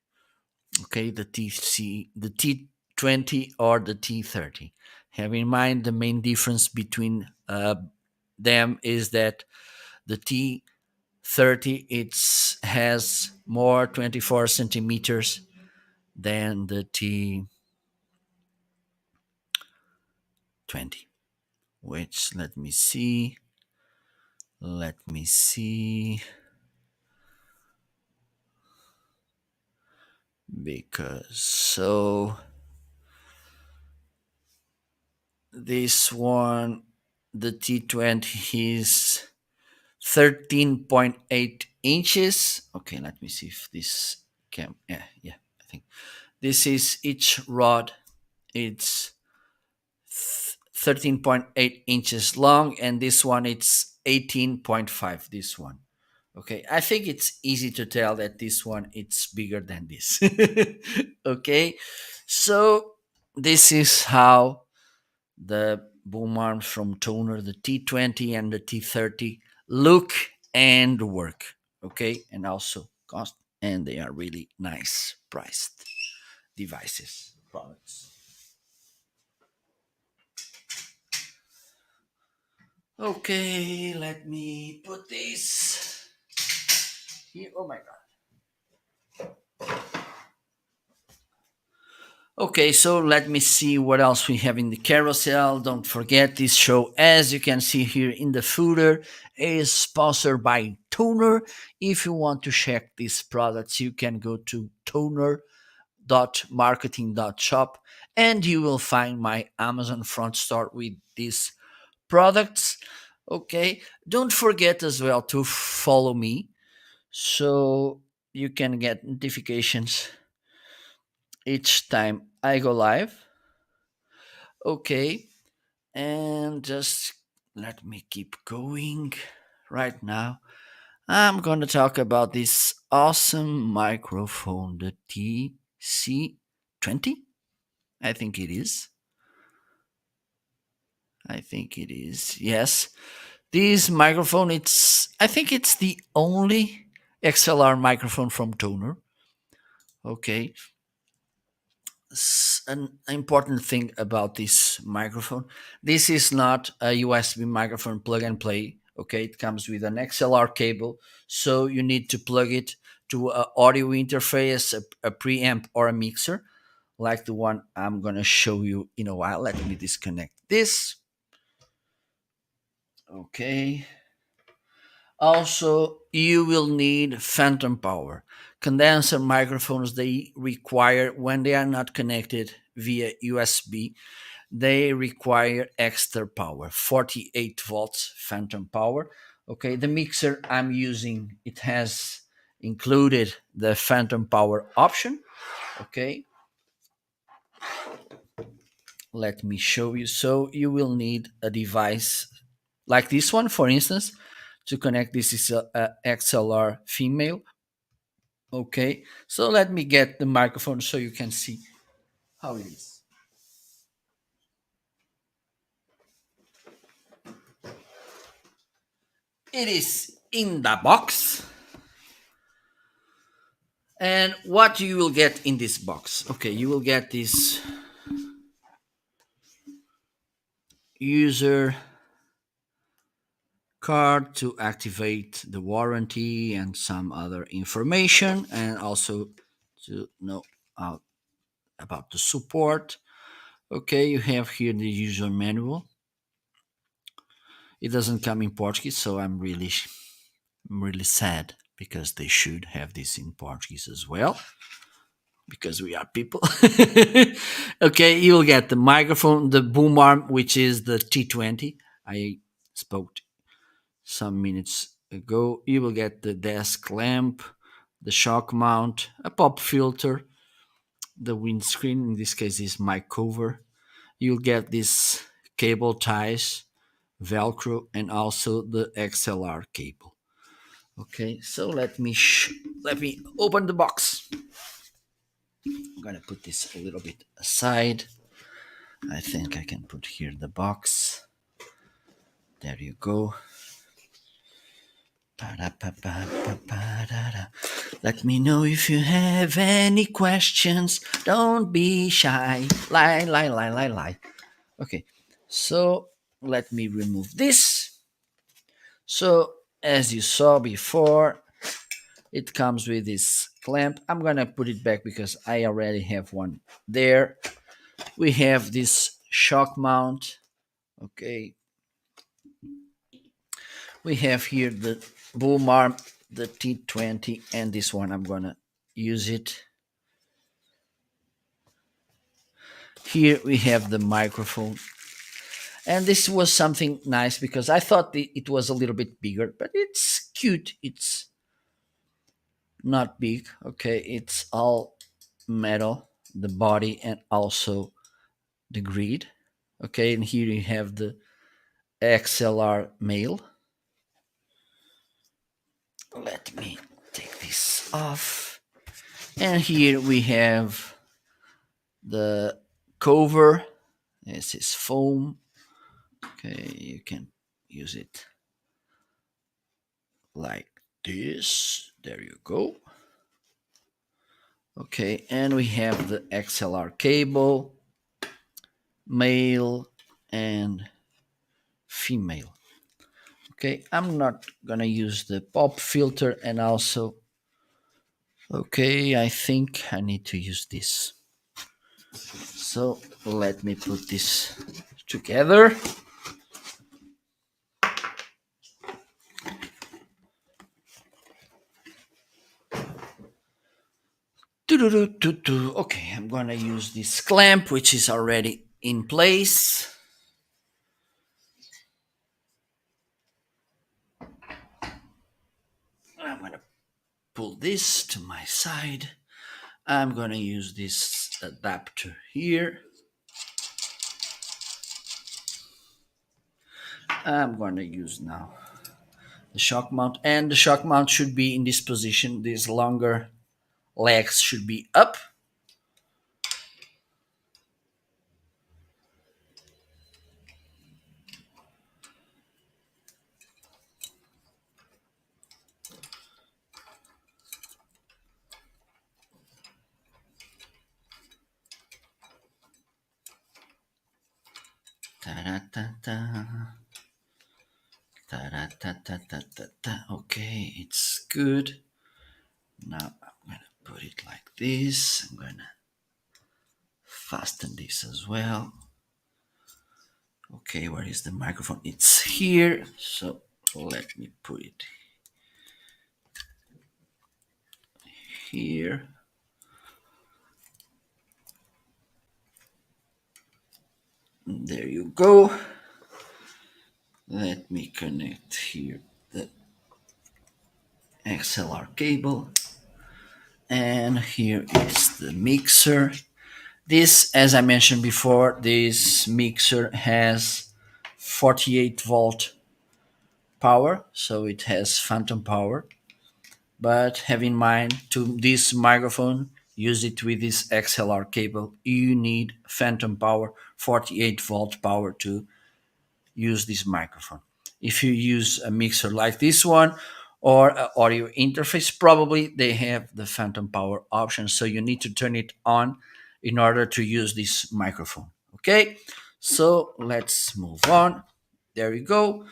Okay, the T20 or the T30. Have in mind the main difference between them is that the T30 it's has more 24 centimeters than the T20. Which let me see because so this one, the T20 is 13.8 inches. Okay, let me see if this can, yeah, I think this is each rod. It's 13.8 inches long, and this one it's 18.5. This one. Okay, I think it's easy to tell that this one it's bigger than this. Okay, so this is how the boom arms from Tonor, the T20 and the T30, look and work. Okay, and also cost, and they are really nice priced devices, products. Okay, let me put this here. Oh my god. Okay, so let me see what else we have in the carousel. Don't forget this show, as you can see here in the footer, is sponsored by Toner. If you want to check these products, you can go to toner.marketing.shop and you will find my Amazon front store with these products. Okay, don't forget as well to follow me so you can get notifications each time I go live. Okay, and just let me keep going right now. I'm going to talk about this awesome microphone, the TC20. I think it is. I think it is. Yes. This microphone, I think it's the only XLR microphone from Toner. Okay. An important thing about this microphone, this is not a USB microphone plug and play. Okay, it comes with an XLR cable, so you need to plug it to an audio interface, a preamp or a mixer like the one I'm going to show you in a while. Let me disconnect this. Okay, also you will need phantom power. Condenser microphones, they require, when they are not connected via USB, they require extra power, 48 volts phantom power. Okay, the mixer I'm using, it has included the phantom power option. Okay, let me show you. So you will need a device like this one, for instance, to connect. This is a XLR female. Okay, so let me get the microphone so you can see how it is. It is in the box. And what you will get in this box? Okay, you will get this user card to activate the warranty and some other information, and also to know uh, about the support. Okay, you have here the user manual. It doesn't come in Portuguese, so I'm really sad because they should have this in Portuguese as well because we are people. Okay, you'll get the microphone, the boom arm, which is the T20. I spoke some minutes ago. You will get the desk lamp, the shock mount, a pop filter, the windscreen, in this case is mic cover. You'll get this cable ties, Velcro, and also the XLR cable. Okay, so let me open the box. I'm gonna put this a little bit aside. I think I can put here the box. There you go. Ba-da-ba-ba-ba-ba-da-da. Let me know if you have any questions. Don't be shy. Lie, lie, lie, lie, lie. Okay, so let me remove this. So, as you saw before, it comes with this clamp. I'm gonna put it back because I already have one there. We have this shock mount. Okay, we have here the boom arm, the T20, and this one I'm gonna use it. Here we have the microphone, and this was something nice because I thought it was a little bit bigger, but it's cute. It's not big. Okay, it's all metal, the body, and also the grid. Okay, and here you have the XLR male. Let me take this off. And here we have the cover. This is foam. Okay, you can use it like this. There you go. Okay, and we have the XLR cable, male and female. Okay, I'm not gonna use the pop filter, and also, okay, I think I need to use this. So let me put this together. Okay, I'm gonna use this clamp, which is already in place. I'm gonna pull this to my side. I'm gonna use this adapter here. I'm gonna use now the shock mount, and the shock mount should be in this position. These longer legs should be up. Ta-da-ta-ta. Ta-da-ta-ta-ta-ta-ta. Okay, it's good. Now I'm gonna put it like this. I'm gonna fasten this as well. Okay, where is the microphone? It's here. So let me put it here. There you go. Let me connect here the XLR cable. And here is the mixer. This, as I mentioned before, this mixer has 48-volt power, so it has phantom power. But have in mind, to this microphone, use it with this XLR cable. You need phantom power, 48-volt power to use this microphone. If you use a mixer like this one or an audio interface, probably they have the phantom power option, so you need to turn it on in order to use this microphone. Okay, so let's move on. There you go.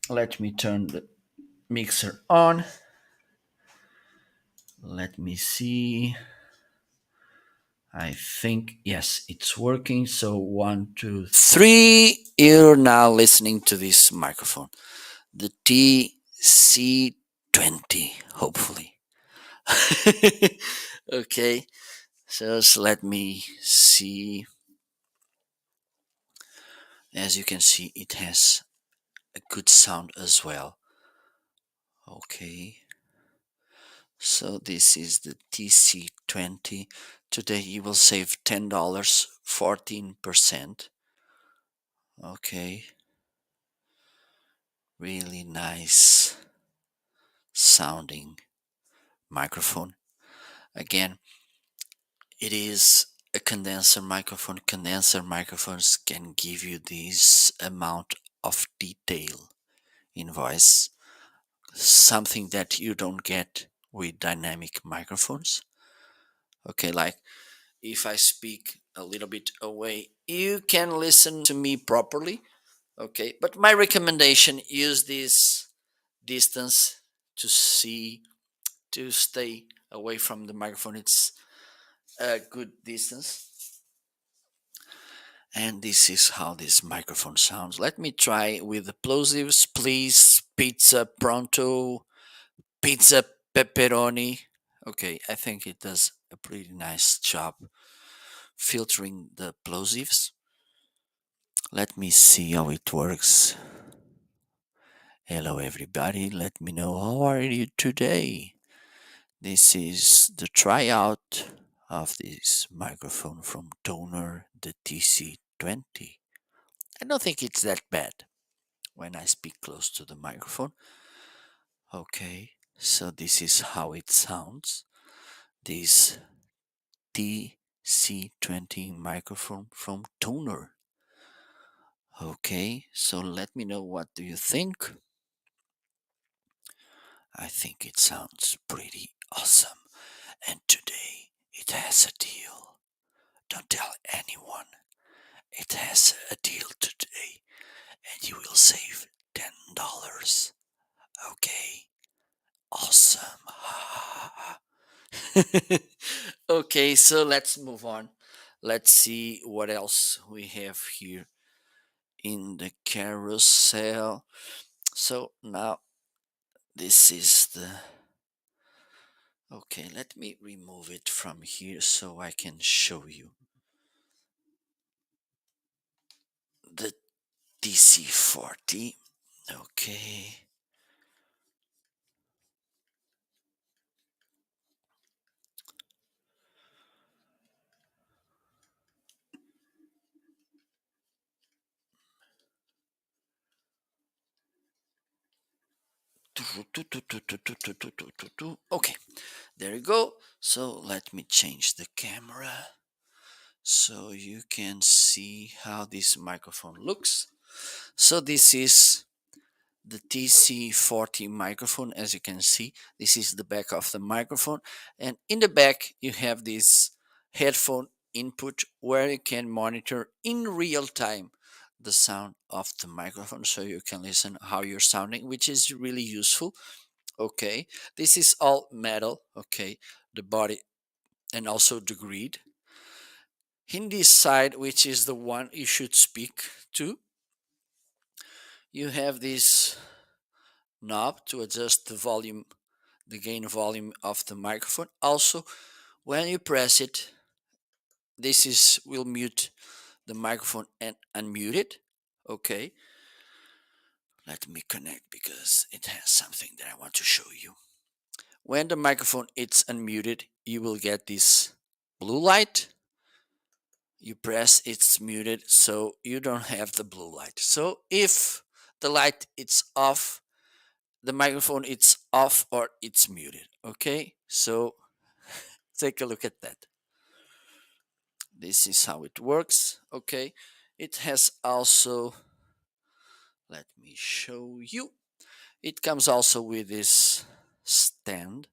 Let me turn the mixer on. Let me see. I think, yes, it's working. So, one, two, three. You're now listening to this microphone, the TC20, hopefully. Okay, so let me see. As you can see, it has a good sound as well. Okay, so this is the TC20. Today you will save $10, 14%. Okay, really nice sounding microphone. Again, it is a condenser microphone. Condenser microphones can give you this amount of detail in voice, something that you don't get with dynamic microphones. Okay, like if I speak a little bit away, you can listen to me properly. Okay, but my recommendation, use this distance to see, to stay away from the microphone. It's a good distance. And this is how this microphone sounds. Let me try with the plosives, please. Pizza pronto, pizza pepperoni. Okay, I think it does a pretty nice job filtering the plosives. Let me see how it works. Hello, everybody. Let me know how are you today. This is the tryout of this microphone from Tonor, the TC20. I don't think it's that bad when I speak close to the microphone. Okay, so this is how it sounds. This TC20 microphone from Tonor. Okay, so let me know what do you think. I think it sounds pretty awesome. And today it has a deal. Don't tell anyone. It has a deal today and you will save $10. Okay. Awesome. Okay, so let's move on. Let's see what else we have here in the carousel. So now this is the. Okay, let me remove it from here so I can show you the DC40. Okay. Okay, there you go. So let me change the camera so you can see how this microphone looks. So this is the TC40 microphone. As you can see, this is the back of the microphone, and in the back you have this headphone input where you can monitor in real time the sound of the microphone, so you can listen how you're sounding, which is really useful. Okay, this is all metal. Okay, the body and also the grid. In this side, which is the one you should speak to, you have this knob to adjust the volume, the gain volume of the microphone. Also, when you press it, this is will mute the microphone and unmute it. Okay, let me connect because it has something that I want to show you. When the microphone is unmuted, you will get this blue light. You press, it's muted, so you don't have the blue light. So if the light is off, the microphone it's off or it's muted. Okay, so take a look at that. This is how it works. Okay, it has also, let me show you, it comes also with this stand.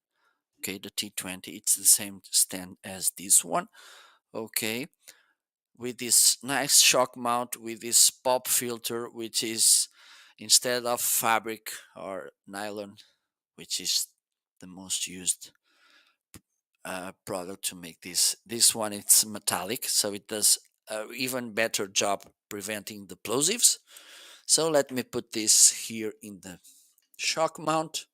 Okay, the T20, it's the same stand as this one. Okay, with this nice shock mount with this pop filter, which is instead of fabric or nylon, which is the most used product to make this one. It's metallic, so it does a even better job preventing the plosives. So let me put this here in the shock mount.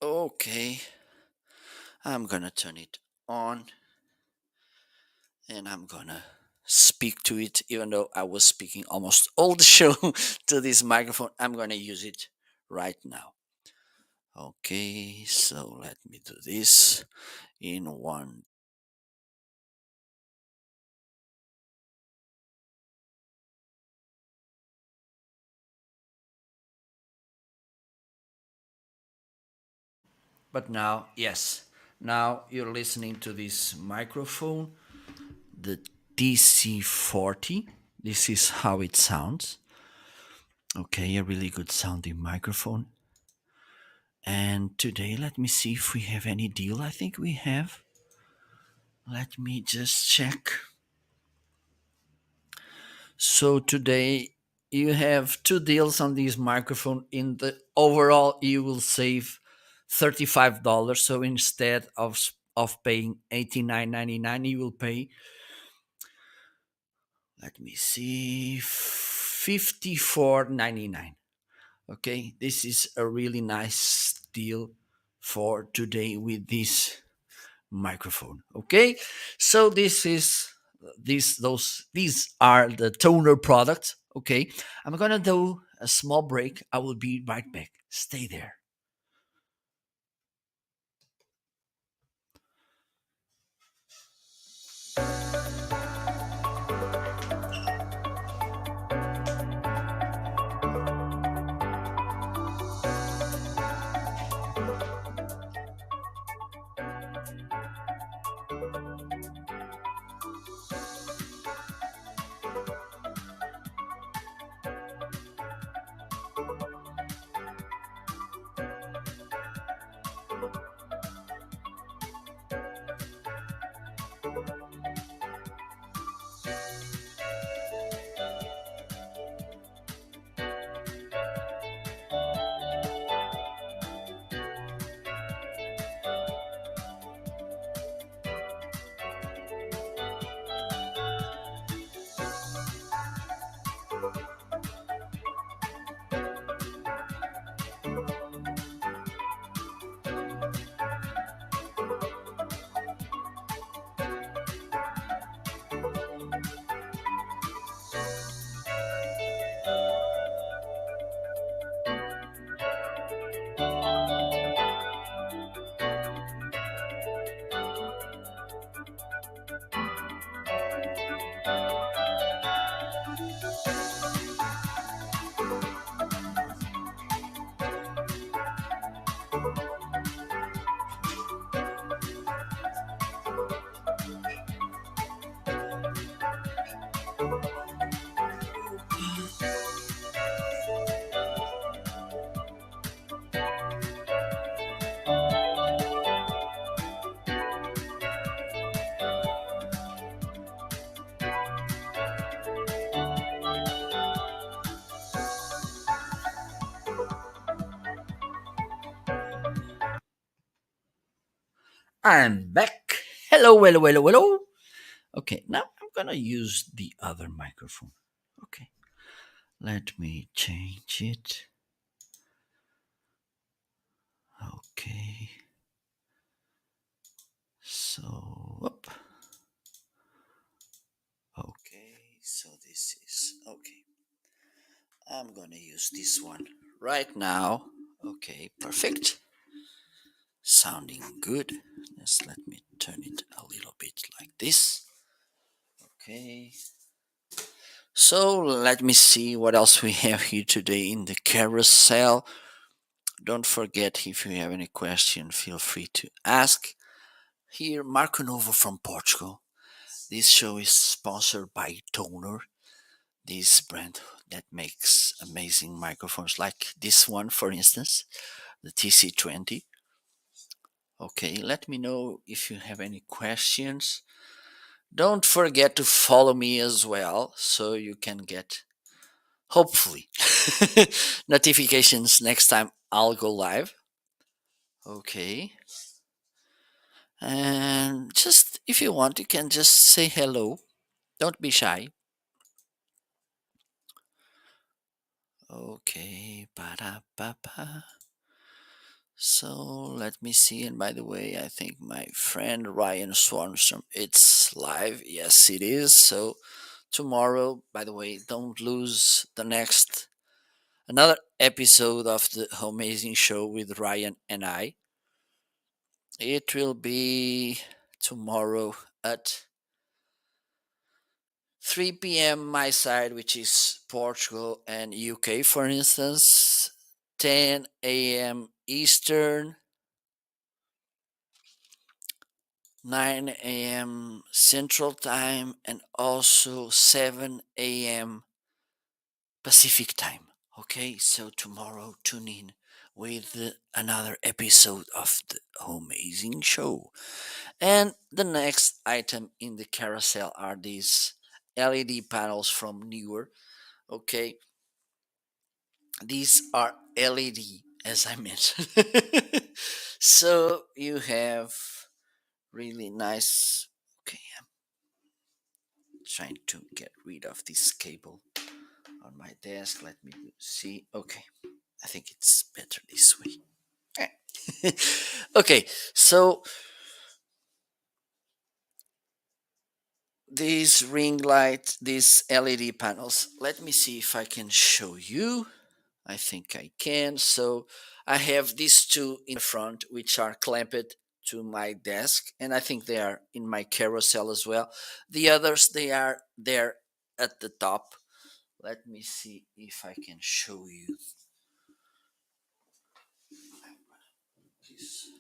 Okay, I'm gonna turn it on and I'm gonna speak to it. Even though I was speaking almost all the show to this microphone, I'm gonna use it right now. Okay, so let me do this in one. But now, yes, now you're listening to this microphone, the DC40. This is how it sounds. Okay, a really good sounding microphone. And today, let me see if we have any deal. I think we have. Let me just check. So today, you have two deals on this microphone. In the overall, you will save $35. So instead of paying $89.99, you will pay, let me see, $54.99. Okay, this is a really nice deal for today with this microphone. Okay, so this is these are the toner products. Okay, I'm gonna do a small break. I will be right back. Stay there. I'm back. Hello, hello, hello, hello. Okay, now I'm gonna use the other microphone. Okay, let me change it. Okay, so whoop. Okay, so this is okay. I'm gonna use this one right now. Okay, perfect. Sounding good. Just let me turn it a little bit like this. Okay. So let me see what else we have here today in the carousel. Don't forget, if you have any question, feel free to ask. Here, Marco Novo from Portugal. This show is sponsored by Tonor, this brand that makes amazing microphones like this one, for instance, the TC20. Okay, let me know if you have any questions. Don't forget to follow me as well so you can get, hopefully, notifications next time I'll go live. Okay. And just if you want, you can just say hello. Don't be shy. Okay. Ba-da-ba-ba. So let me see. And by the way, I think my friend Ryan Swanstrom, it's live. Yes, it is. So tomorrow, by the way, don't lose the next another episode of the amazing show with Ryan and I. It will be tomorrow at 3 p.m. my side, which is Portugal and UK, for instance, 10 a.m. Eastern, 9 a.m. Central Time, and also 7 a.m. Pacific Time. Okay, so tomorrow tune in with another episode of the amazing show. And the next item in the carousel are these LED panels from Newer. Okay, these are LED, as I mentioned. So you have really nice. Okay, I'm trying to get rid of this cable on my desk. Let me see. Okay, I think it's better this way. Okay, so these ring light, these LED panels. Let me see if I can show you. I think I can. So I have these two in front, which are clamped to my desk, and I think they are in my carousel as well. The others, they are there at the top. Let me see if I can show you this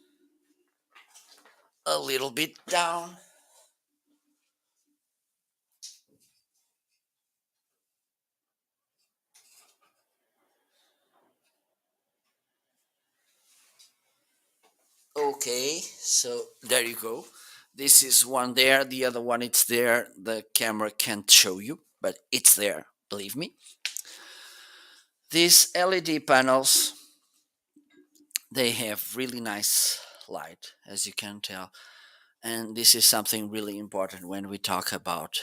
a little bit down. Okay, so there you go. This is one there, the other one it's there. The camera can't show you, but it's there, believe me. These LED panels, they have really nice light, as you can tell. And this is something really important when we talk about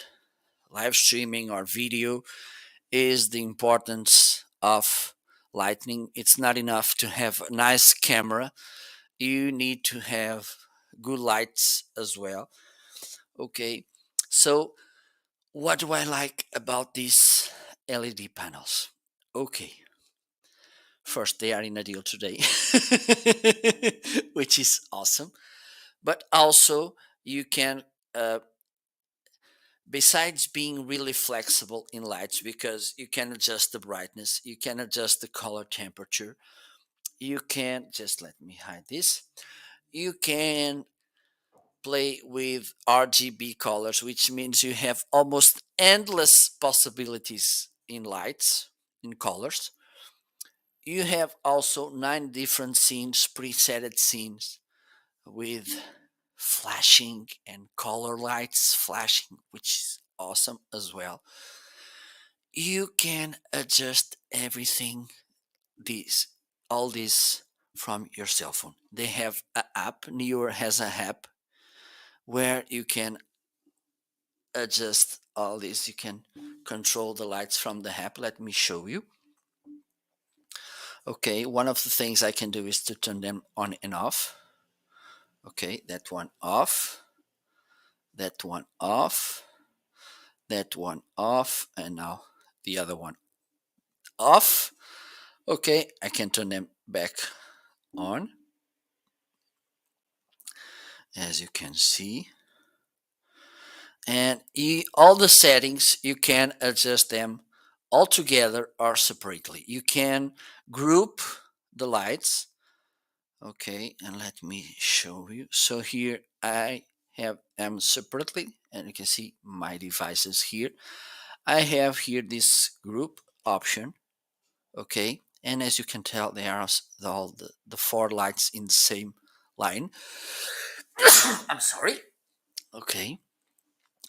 live streaming or video, is the importance of lighting. It's not enough to have a nice camera. You need to have good lights as well. Okay, so what do I like about these LED panels? Okay, first, they are in a deal today, which is awesome. But also, you can, uh, besides being really flexible in lights, because you can adjust the brightness, you can adjust the color temperature, you can just let me hide this. You can play with RGB colors, which means you have almost endless possibilities in lights, in colors. You have also 9 different scenes, presetted scenes with flashing and color lights flashing, which is awesome as well. You can adjust everything, these, all this from your cell phone. They have an app. Newer has a app where you can adjust all this. You can control the lights from the app. Let me show you. Okay, one of the things I can do is to turn them on and off. Okay, that one off, that one off, that one off, and now the other one off. Okay, I can turn them back on, as you can see. And all the settings, you can adjust them all together or separately. You can group the lights. Okay, and let me show you. So here I have them separately, and you can see my devices here. I have here this group option. Okay, and as you can tell, they are all the 4 lights in the same line. I'm sorry. Okay.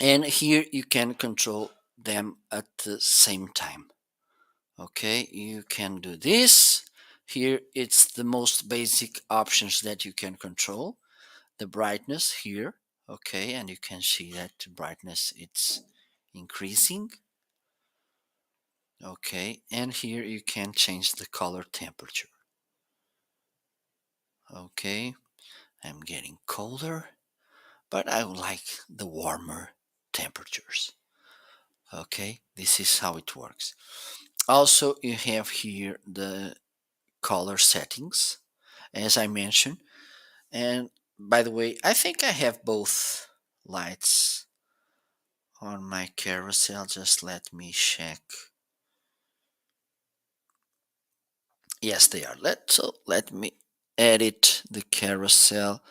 And here you can control them at the same time. Okay, you can do this. Here it's the most basic options that you can control. The brightness here. Okay, and you can see that the brightness it's increasing. Okay, and here you can change the color temperature. Okay, I'm getting colder, but I would like the warmer temperatures. Okay, this is how it works. Also, you have here the color settings, as I mentioned. And by the way, I think I have both lights on my carousel. Just let me check. Yes, they are. Let me edit the carousel.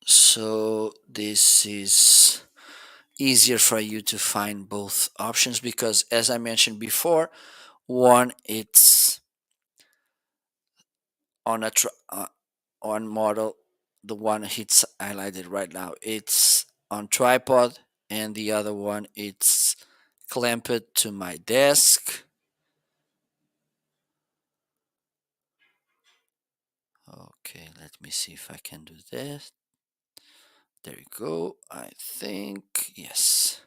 So this is easier for you to find both options because as I mentioned before, one it's on on model, the one it's highlighted right now, it's on tripod, and the other one it's clamped to my desk. Okay, let me see if I can do that. There you go. I think yes.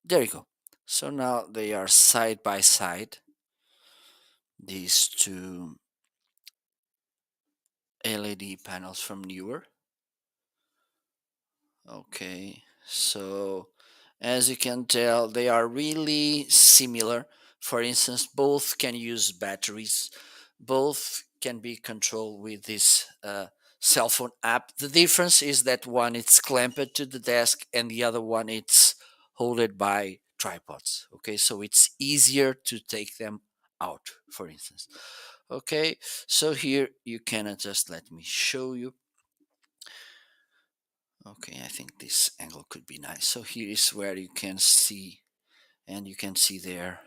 There you go. So now they are side by side. These two LED panels from Newer. Okay, so as you can tell, they are really similar. For instance, both can use batteries, both can be controlled with this cell phone app. The difference is that one it's clamped to the desk and the other one it's holded by tripods. Okay, so it's easier to take them out, for instance. Okay, so here you can adjust. Let me show you. Okay, I think this angle could be nice. So here is where you can see, and you can see there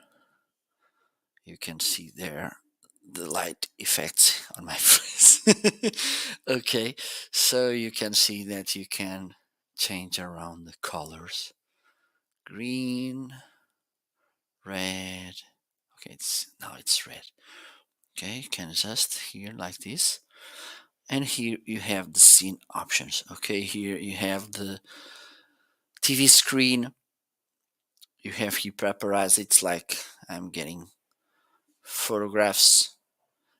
the light effects on my face. Okay, so you can see that you can change around the colors. Green, red. Okay, it's red. Okay, you can adjust here like this. And here you have the scene options. Okay, here you have the TV screen. You have here paparazzi. It's like I'm getting photographs.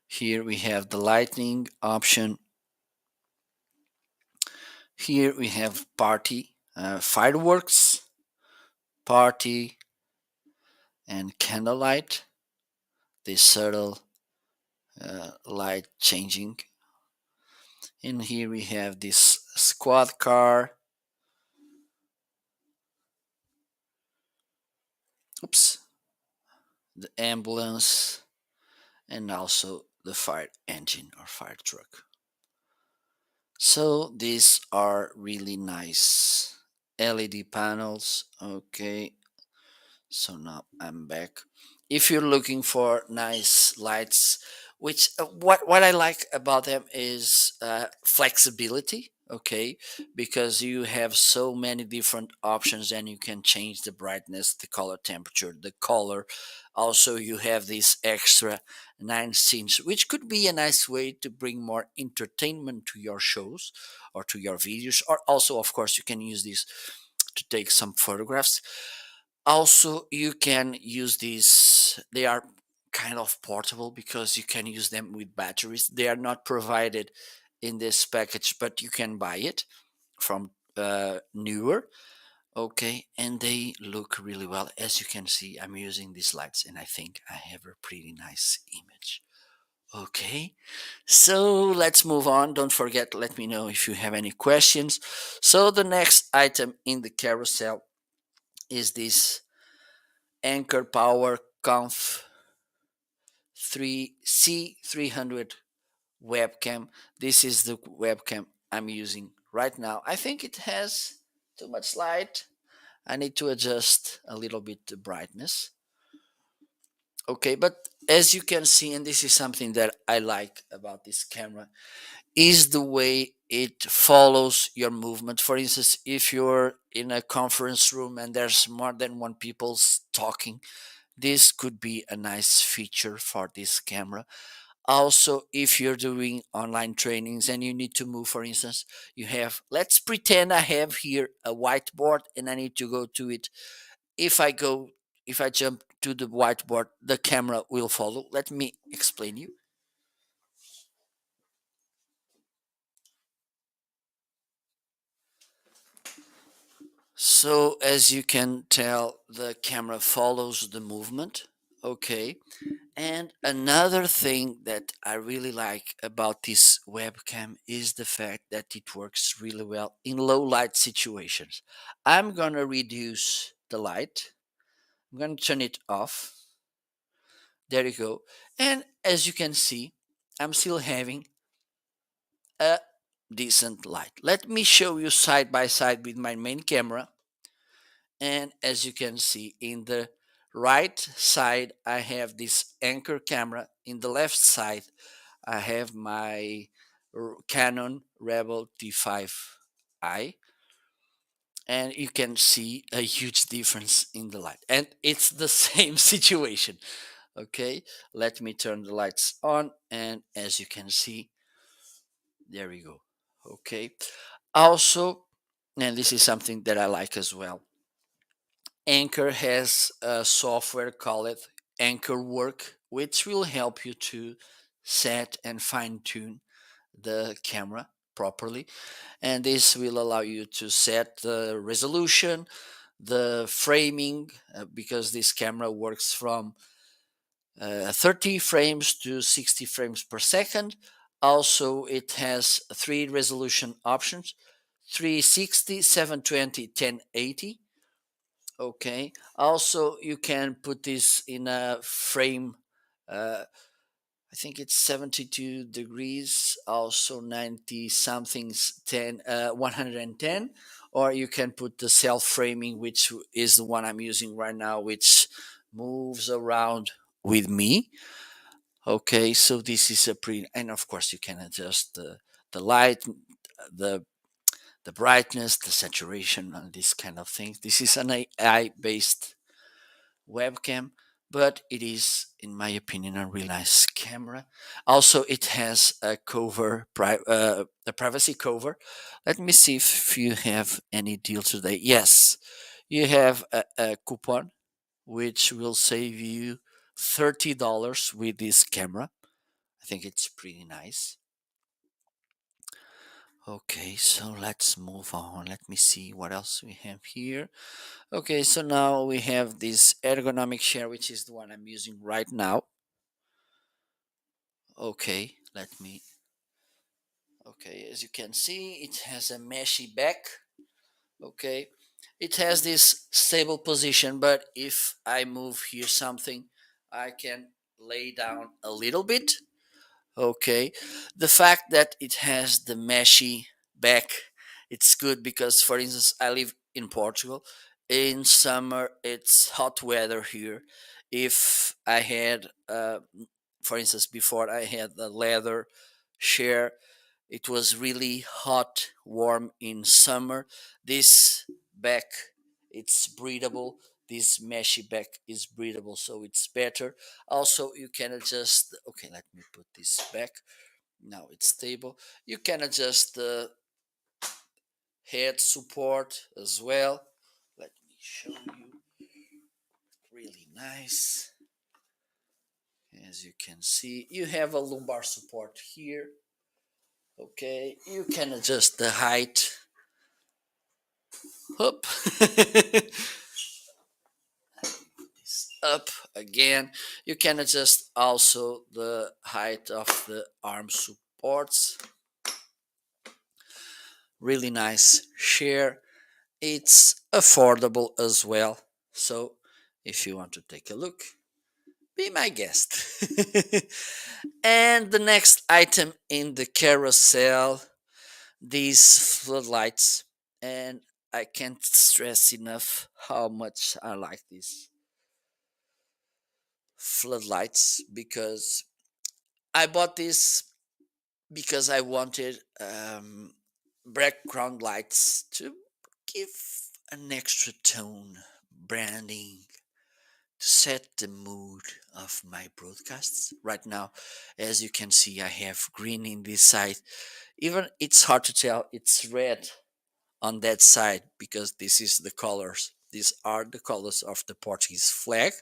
Here we have the lighting option. Here we have party, fireworks, party, and candlelight. This subtle light changing. And here we have this squad car. Oops, the ambulance, and also the fire engine or fire truck. So these are really nice LED panels. Okay, so now I'm back. If you're looking for nice lights, which what I like about them is flexibility. Okay, because you have so many different options and you can change the brightness, the color temperature, the color. Also, you have this extra 9 scenes, which could be a nice way to bring more entertainment to your shows or to your videos. Or also, of course, you can use this to take some photographs. Also, you can use these, they are kind of portable because you can use them with batteries. They are not provided in this package, but you can buy it from Newer. Okay, and they look really well. As you can see, I'm using these lights and I think I have a pretty nice image. Okay, so let's move on. Don't forget, let me know if you have any questions. So the next item in the carousel is this Anchor Power Conf 3 C300 webcam. This is the webcam I'm using right now. I think it has too much light. I need to adjust a little bit the brightness. Okay, but as you can see, and this is something that I like about this camera, is the way it follows your movement. For instance, if you're in a conference room and there's more than one people talking, this could be a nice feature for this camera. Also, if you're doing online trainings and you need to move, for instance, you have, let's pretend I have here a whiteboard and I need to go to it. If I go, if I jump to the whiteboard, the camera will follow. Let me explain you. So as you can tell, the camera follows the movement. Okay. And another thing that I really like about this webcam is the fact that it works really well in low light situations. I'm gonna reduce the light. I'm gonna turn it off. There you go. And as you can see, I'm still having a decent light. Let me show you side by side with my main camera. And as you can see, in the right side, I have this anchor camera. In the left side, I have my Canon Rebel T5i, and you can see a huge difference in the light. And it's the same situation. Okay, let me turn the lights on, and as you can see, there we go. Okay, also, and this is something that I like as well. Anchor has a software called Anchor Work, which will help you to set and fine tune the camera properly. And this will allow you to set the resolution, the framing, because this camera works from 30 frames to 60 frames per second. Also, it has three resolution options: 360, 720, 1080. Okay. Also, you can put this in a frame. I think it's 72 degrees. Also, 90 something's 110. Or you can put the self framing, which is the one I'm using right now, which moves around with me. Okay. So this is a pretty, and of course, you can adjust the light, the the brightness, the saturation, and this kind of thing. This is an AI based webcam, but it is, in my opinion, a really nice camera. Also, it has a cover, a privacy cover. Let me see if you have any deal today. Yes, you have a coupon which will save you $30 with this camera. I think it's pretty nice. Okay, so let's move on. Let me see what else we have here. Okay, so now we have this ergonomic chair, which is the one I'm using right now. Okay, let me. Okay, as you can see, it has a meshy back. Okay, it has this stable position, but if I move here something, I can lay down a little bit. Okay, the fact that it has the meshy back, it's good because, for instance, I live in Portugal. In summer, it's hot weather here. If I had, for instance, before I had the leather chair, it was really hot, warm in summer. This back, it's breathable. This meshy back is breathable, so it's better. Also, you can adjust. Okay, let me put this back. Now it's stable. You can adjust the head support as well. Let me show you. Really nice. As you can see, you have a lumbar support here. Okay, you can adjust the height. Up. Up again. You can adjust also the height of the arm supports. Really nice chair. It's affordable as well. So if you want to take a look, be my guest. And the next item in the carousel, these floodlights. And I can't stress enough how much I like this. floodlights because I bought this because I wanted background lights to give an extra tone, branding, to set the mood of my broadcasts. Right now, as you can see, I have green in this side. Even it's hard to tell, it's red on that side because this is the colors. These are the colors of the Portuguese flag.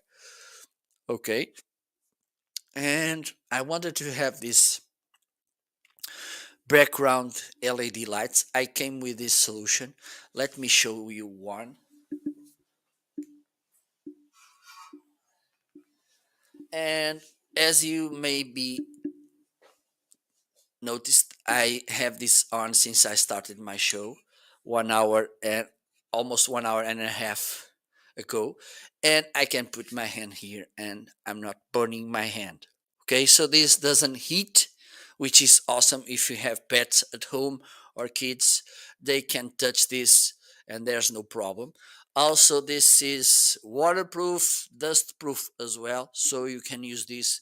Okay. And I wanted to have this background LED lights. I came with this solution. Let me show you one. And as you may be noticed, I have this on since I started my show 1 hour and almost 1 hour and a half ago. And I can put my hand here and I'm not burning my hand. Okay, so this doesn't heat, which is awesome if you have pets at home or kids. They can touch this and there's no problem. Also, this is waterproof, dust proof as well, so you can use this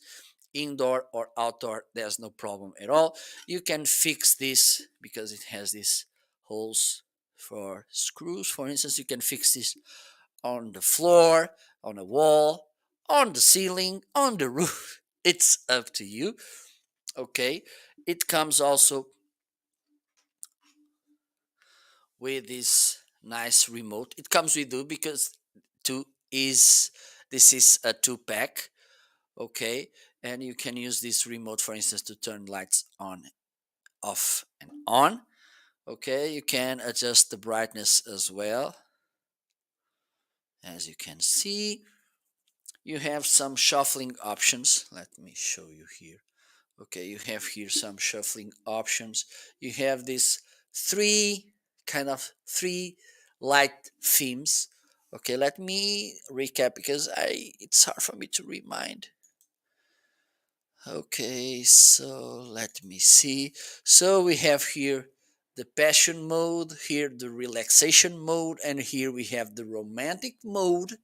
indoor or outdoor. There's no problem at all. You can fix this because it has these holes for screws. For instance, you can fix this on the floor, on a wall, on the ceiling, on the roof. It's up to you. Okay, it comes also with this nice remote. It comes with two because two is this is a two pack. Okay, and you can use this remote, for instance, to turn lights on, off, and on. Okay, you can adjust the brightness as well. As you can see, you have some shuffling options. Let me show you here. Okay, you have here some shuffling options. You have this three light themes. Okay, let me recap because I it's hard for me to remind. Okay, so let me see. So we have here the passion mode, here the relaxation mode, and here we have the romantic mode.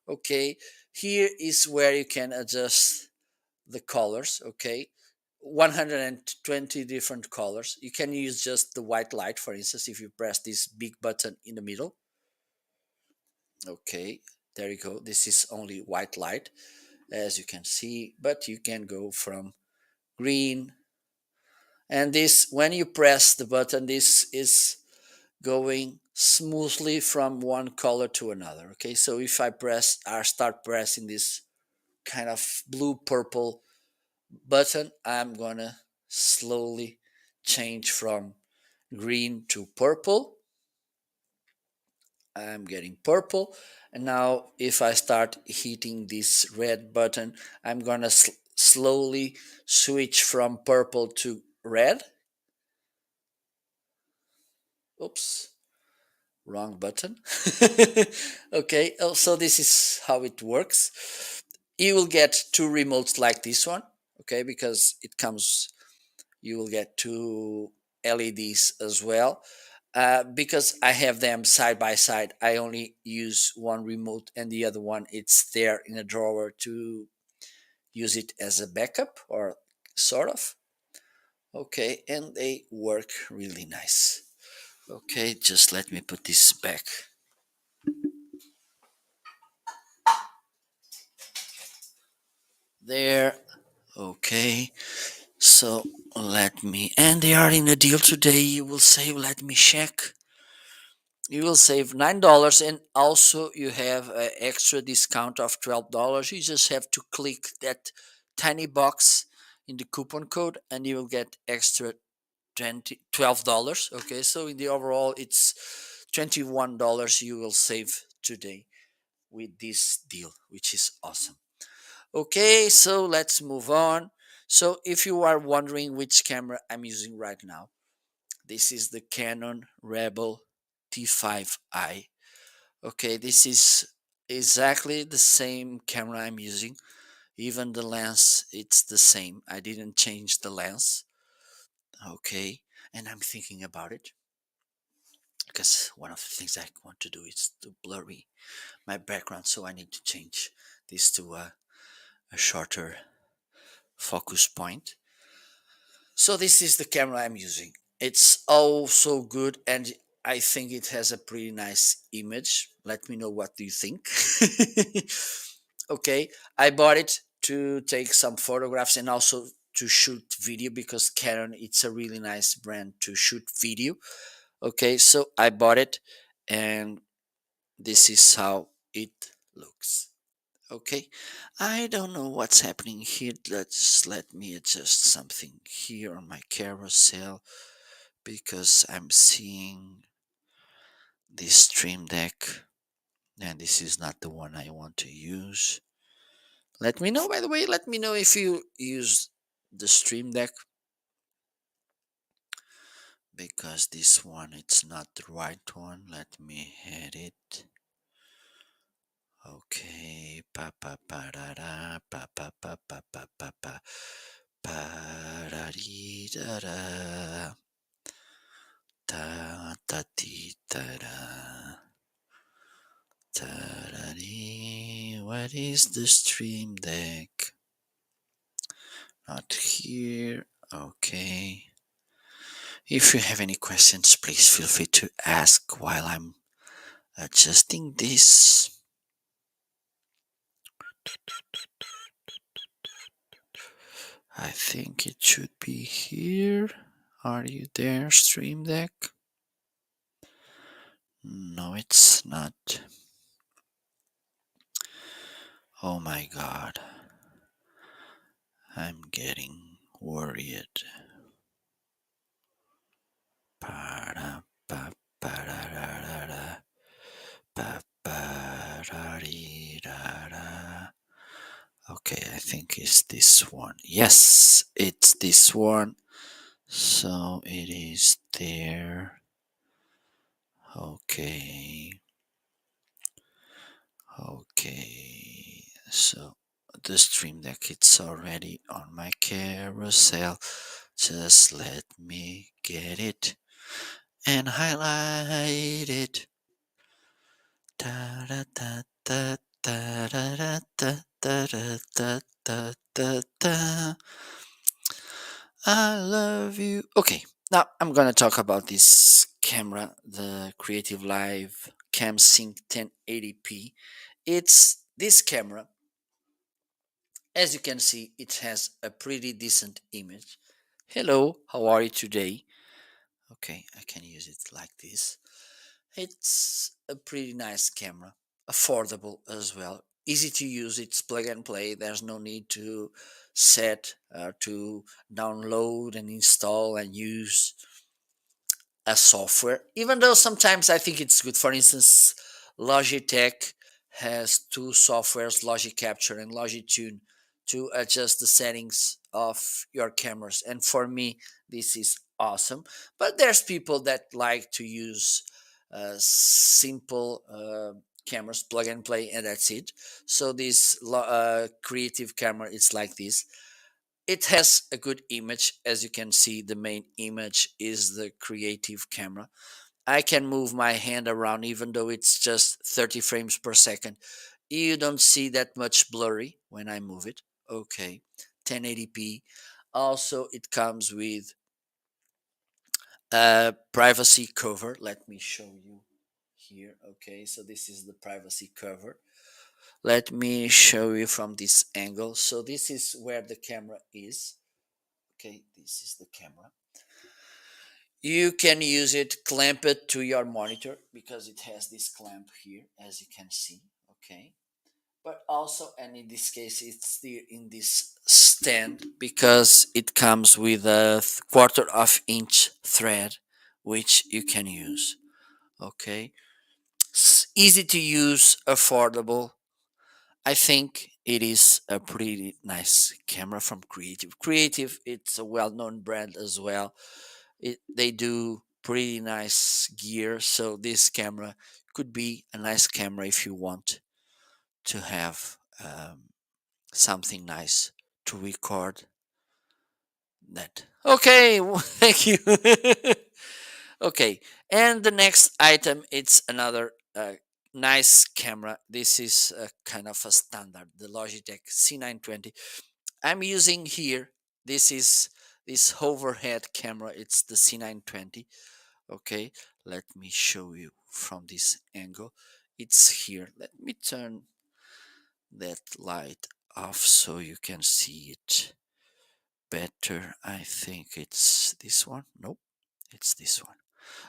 Okay, here is where you can adjust the colors. Okay, 120 different colors. You can use just the white light, for instance, if you press this big button in the middle. Okay, there you go. This is only white light, as you can see, but you can go from green, and this when you press the button, this is going smoothly from one color to another. Okay, so if I start pressing this kind of blue purple button, I'm gonna slowly change from green to purple. I'm getting purple, and now if I start hitting this red button, I'm gonna slowly switch from purple to red. Oops, wrong button. Okay, so this is how it works. You will get two remotes like this one. Okay, because it comes, you will get two LEDs as well. Because I have them side by side, I only use one remote and the other one it's there in a drawer to use it as a backup or sort of. Okay, and they work really nice. Okay, just let me put this back there. Okay, so let me, and they are in a deal today. You will save, let me check. You will save $9, and also you have an extra discount of $12. You just have to click that tiny box in the coupon code and you will get extra $12. Okay, so in the overall it's $21 you will save today with this deal, which is awesome. Okay, so let's move on. So if you are wondering which camera I'm using right now, this is the Canon Rebel T5i. Okay, this is exactly the same camera I'm using. Even the lens, it's the same. I didn't change the lens. Okay, and I'm thinking about it because one of the things I want to do is to blurry my background, so I need to change this to a shorter focus point. So this is the camera I'm using. It's also good, and I think it has a pretty nice image. Let me know what do you think. Okay, I bought it to take some photographs and also to shoot video because Canon it's a really nice brand to shoot video. Okay, so I bought it and this is how it looks. Okay, I don't know what's happening here. Let me adjust something here on my carousel because I'm seeing this stream deck and this is not the one I want to use. Let me know, by the way, let me know if you use the stream deck because this one it's not the right one. Let me edit. Okay, pa pa pa da da pa pa pa pa pa pa pa pa da dee da da ta ta dee da da ta da dee. What is the stream deck? Not here. Okay. If you have any questions, please feel free to ask while I'm adjusting this. I think it should be here. Are you there, Stream Deck? No, it's not. Oh my god. I'm getting worried. Para, pa, para, pa, para, okay, I think it's this one. Yes, it's this one. So it is there. Okay. Okay. So the stream deck it's already on my carousel. Just let me get it and highlight it. Da da da da da da da da da da da da da. I love you. Okay, now I'm gonna talk about this camera, the Creative Live CamSync 1080p. It's this camera. As you can see, it has a pretty decent image. Hello, how are you today? Okay, I can use it like this. It's a pretty nice camera, affordable as well, easy to use. It's plug and play. There's no need to set to download and install and use a software, even though sometimes I think it's good. For instance, Logitech has two softwares, Logic Capture and Logitune, to adjust the settings of your cameras. And for me, this is awesome. But there's people that like to use simple cameras, plug and play, and that's it. So this creative camera, it's like this. It has a good image. As you can see, the main image is the creative camera. I can move my hand around even though it's just 30 frames per second. You don't see that much blurry when I move it. Okay, 1080p. Also, it comes with a privacy cover. Let me show you here. Okay, so this is the privacy cover. Let me show you from this angle. So this is where the camera is. Okay, this is the camera. You can use it, clamp it to your monitor because it has this clamp here, as you can see. Okay, but also, and in this case, it's still in this stand because it comes with a quarter of inch thread, which you can use. Okay, easy to use, affordable. I think it is a pretty nice camera from Creative. Creative, it's a well-known brand as well. They do pretty nice gear, so this camera could be a nice camera if you want to have something nice to record that. Okay, thank you. Okay, and the next item it's another nice camera. This is a kind of a standard, the Logitech C920. I'm using here. This is this overhead camera. It's the C920. Okay, let me show you from this angle. It's here. Let me turn that light off so you can see it better. I think it's this one. Nope, it's this one.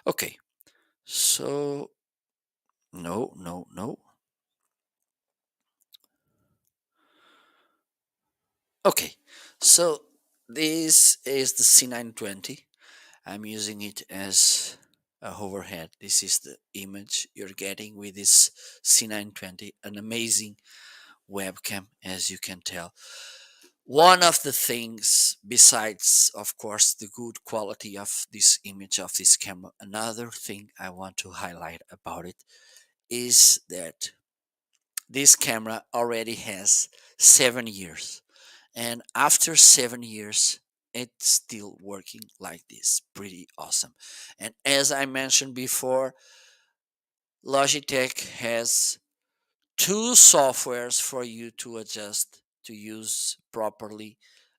Okay, so no, no, no. Okay, so this is the C920. I'm using it as a overhead. This is the image you're getting with this C920, an amazing webcam, as you can tell. One of the things, besides, of course, the good quality of this image of this camera, another thing I want to highlight about it is that this camera already has 7 years. And after 7 years, it's still working like this. Pretty awesome. And as I mentioned before, Logitech has two softwares for you to adjust to use properly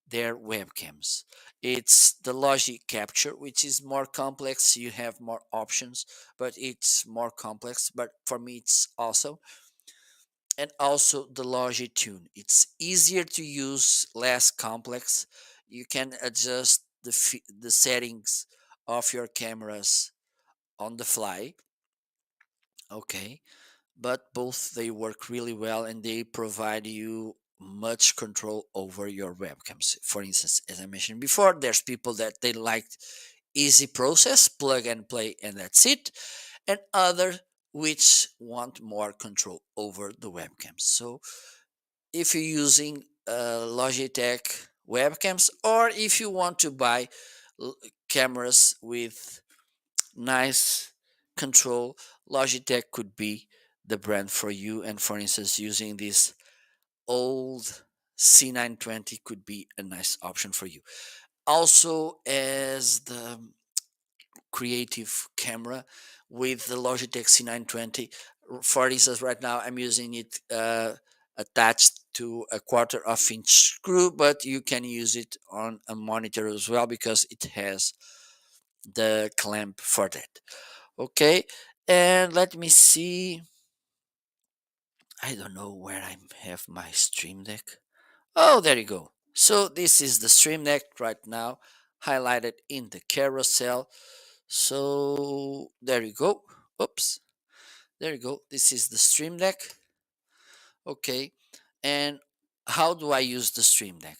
their webcams. It's the Logic Capture, which is more complex. You have more options, but it's more complex. But for me, it's awesome. And also the Logic Tune. It's easier to use, less complex. You can adjust the settings of your cameras on the fly. Okay, but both they work really well and they provide you much control over your webcams. For instance, as I mentioned before, there's people that they like easy process, plug and play, and that's it, and other which want more control over the webcams. So if you're using Logitech webcams, or if you want to buy l- cameras with nice control, Logitech could be the brand for you. And for instance, using this old C920 could be a nice option for you. Also, as the creative camera with the Logitech C920, for instance, right now I'm using it attached to a quarter of inch screw, but you can use it on a monitor as well because it has the clamp for that. Okay, and let me see. I don't know where I have my Stream Deck. Oh, there you go. So this is the Stream Deck right now, highlighted in the carousel. So there you go. Oops, there you go. This is the Stream Deck. Okay, and how do I use the Stream Deck?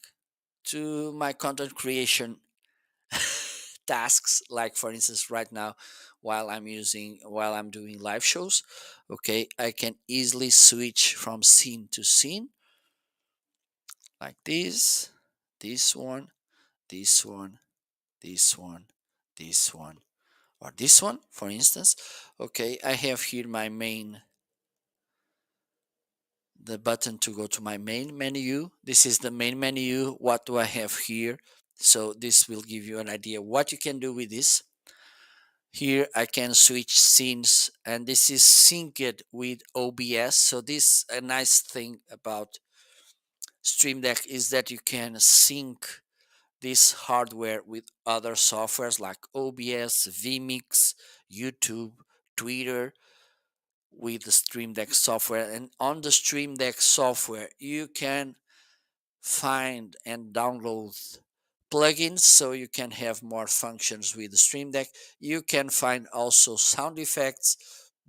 To my content creation tasks, like for instance right now, while I'm doing live shows. Okay, I can easily switch from scene to scene, like this one, this one, this one, this one, or this one, for instance. Okay, I have here my main, the button to go to my main menu. This is the main menu. What do I have here? So this will give you an idea what you can do with this. Here I can switch scenes, and this is synced with OBS. So this a nice thing about Stream Deck is that you can sync this hardware with other softwares like OBS, vMix, YouTube, Twitter, with the Stream Deck software. And on the Stream Deck software, you can find and download plugins so you can have more functions with the Stream Deck. You can find also sound effects,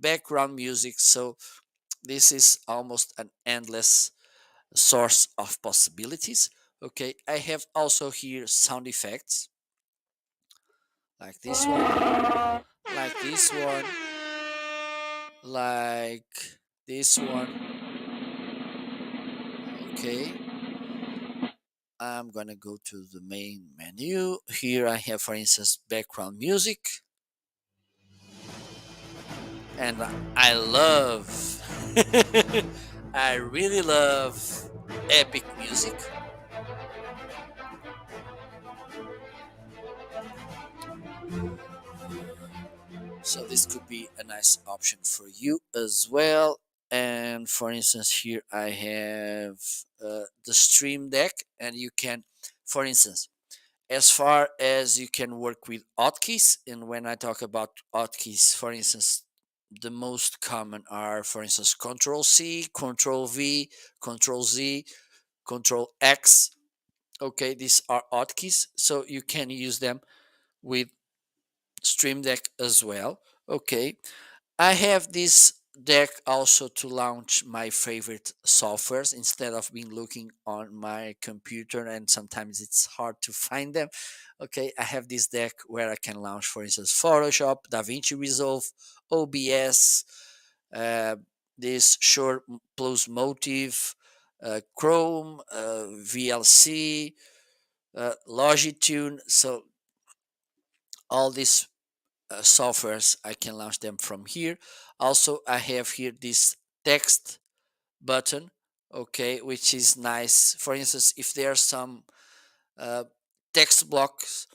background music. So this is almost an endless source of possibilities. Okay, I have also here sound effects like this one, like this one, like this one. Okay, I'm gonna go to the main menu. Here I have, for instance, background music, and I love, I really love epic music. So this could be a nice option for you as well. And for instance, here I have the Stream Deck, and you can, for instance, as far as you can work with hotkeys. And when I talk about hotkeys, for instance, the most common are, for instance, Control C, Control V, Control Z, Control X. Okay, these are hotkeys, so you can use them with Stream Deck as well. Okay, I have this deck also to launch my favorite softwares instead of being looking on my computer, and sometimes it's hard to find them. Okay, I have this deck where I can launch, for instance, Photoshop, DaVinci Resolve, OBS, uh, this Short Plus Motive, Chrome, VLC, Logitune. So all these softwares, I can launch them from here. Also, I have here this text button, okay, which is nice. For instance, if there are some uh, text blocks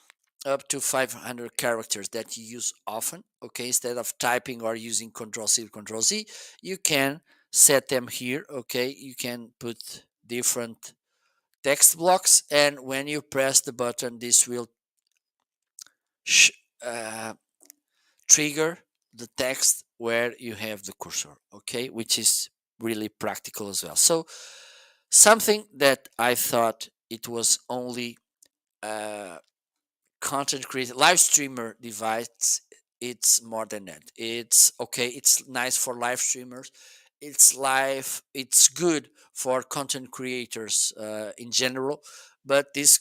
up to 500 characters that you use often, okay, instead of typing or using Control C, Control Z, you can set them here, okay. You can put different text blocks, and when you press the button, this will sh- uh, trigger the text where you have the cursor, okay, which is really practical as well. So something that I thought it was only a content creator live streamer device, it's more than that. It's okay, it's nice for live streamers, it's live, it's good for content creators in general, but this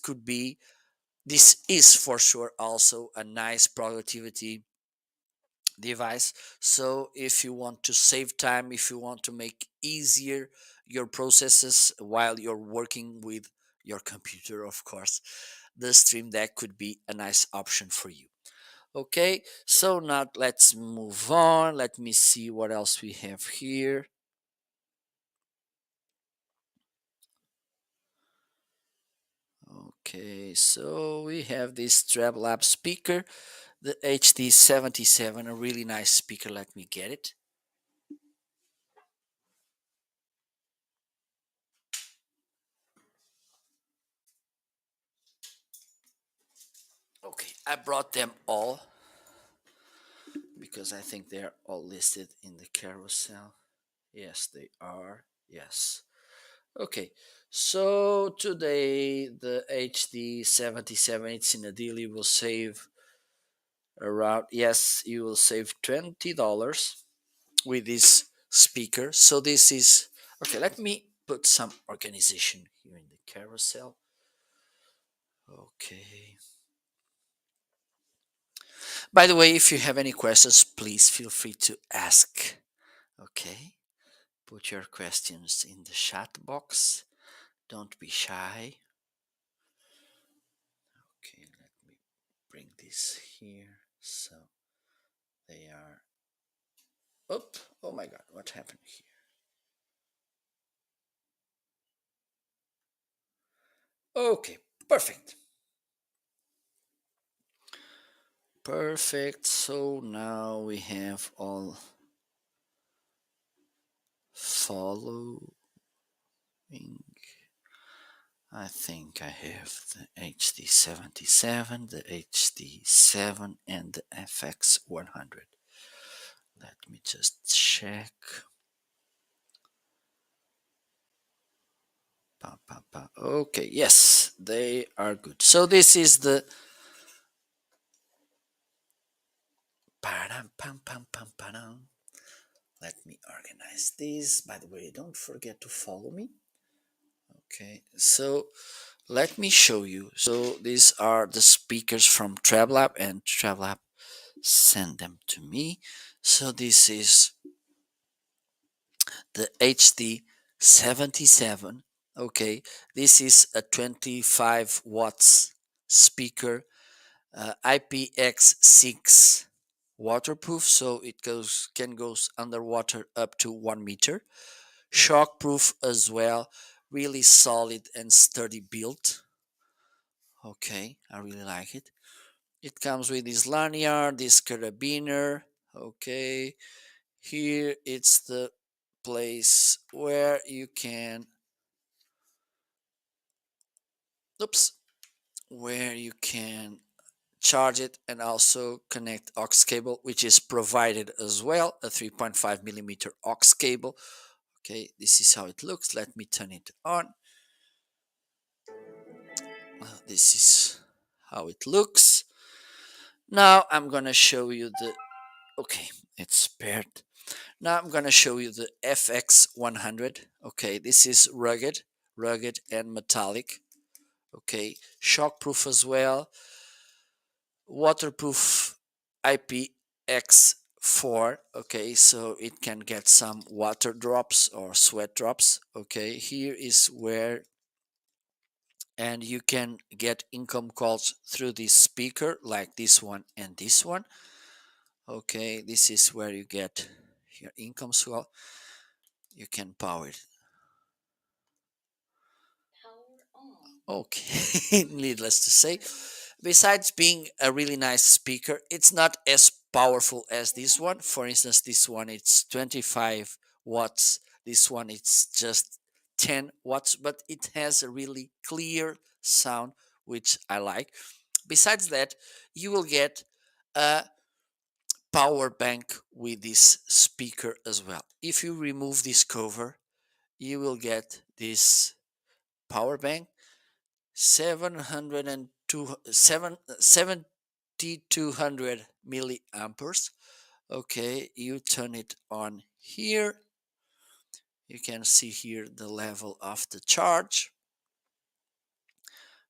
is for sure also a nice productivity device. So if you want to save time, if you want to make easier your processes while you're working with your computer, of course, the Stream Deck could be a nice option for you. Okay, so now let's move on. Let me see what else we have here. Okay, so we have this TreBlab speaker, the HD77, a really nice speaker. Let me get it. Okay, I brought them all because I think they're all listed in the carousel. Yes, they are. Yes. Okay. So today the HD77, it's in a deal. You will save around, yes, you will save $20 with this speaker. So this is okay. Let me put some organization here in the carousel. Okay. By the way, if you have any questions, please feel free to ask. Okay. Put your questions in the chat box. Don't be shy. Okay, let me bring this here. So they are. Oop! Oh my God! What happened here? Okay, perfect. Perfect. So now we have all following. I think I have the HD77, the HD7, and the FX100. Let me just check. Okay, yes, they are good. So this is the Pam, pam, pam, pam, pam. Let me organize this. By the way, don't forget to follow me. Okay, so let me show you. So these are the speakers from TreBlab, and TreBlab send them to me. So this is the HD77. Okay, this is a 25 watts speaker, IPX6 waterproof, so it can goes underwater up to 1 meter. Shockproof as well, really solid and sturdy build. Okay, I really like it. It comes with this lanyard, this carabiner. Okay, here it's the place where you can, oops, where you can charge it and also connect aux cable, which is provided as well, a 3.5 millimeter aux cable. Okay, this is how it looks. Let me turn it on. This is how it looks. Now I'm gonna show you the, okay, it's spared. Now I'm gonna show you the FX100. Okay, this is rugged and metallic. Okay, shockproof as well, waterproof IPX4. Okay, so it can get some water drops or sweat drops. Okay, here is where, and you can get income calls through this speaker like this one and this one. Okay, this is where you get your income call. You can power it. Okay, needless to say, besides being a really nice speaker, it's not as powerful as this one. For instance, this one it's 25 watts. This one it's just 10 watts, but it has a really clear sound, which I like. Besides that, you will get a power bank with this speaker as well. If you remove this cover, you will get this power bank, 7200 milliamperes. Okay, you turn it on here. You can see here the level of the charge.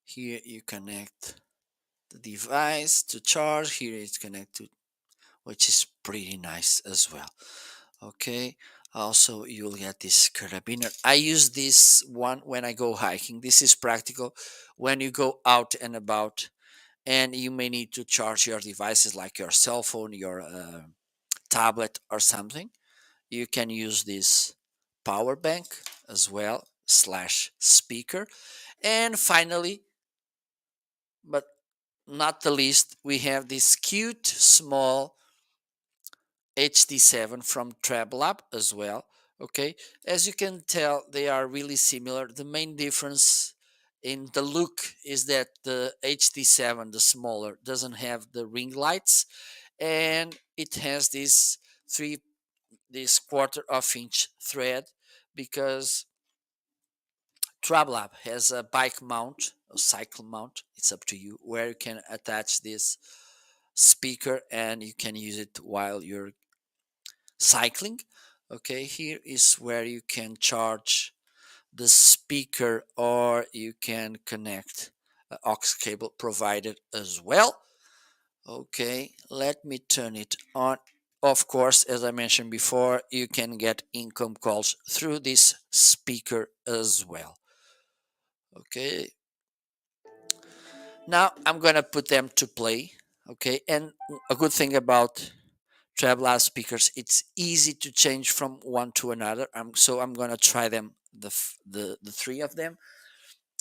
Here you connect the device to charge. Here it's connected, which is pretty nice as well. Okay, also you'll get this carabiner. I use this one when I go hiking. This is practical when you go out and about and you may need to charge your devices like your cell phone, your tablet or something. You can use this power bank as well slash speaker. And finally, but not the least, we have this cute small HD7 from TrabLab as well. Okay, as you can tell, they are really similar. The main difference in the look is that the HD7, the smaller, doesn't have the ring lights, and it has three this quarter of inch thread, because TrabLab has a bike mount, a cycle mount. It's up to you where you can attach this speaker and you can use it while you're cycling. Okay, here is where you can charge the speaker or you can connect aux cable provided as well. Okay, let me turn it on. Of course, as I mentioned before, you can get income calls through this speaker as well. Okay, now I'm gonna put them to play. Okay, and a good thing about Travelers speakers, it's easy to change from one to another. So I'm gonna try them, the three of them.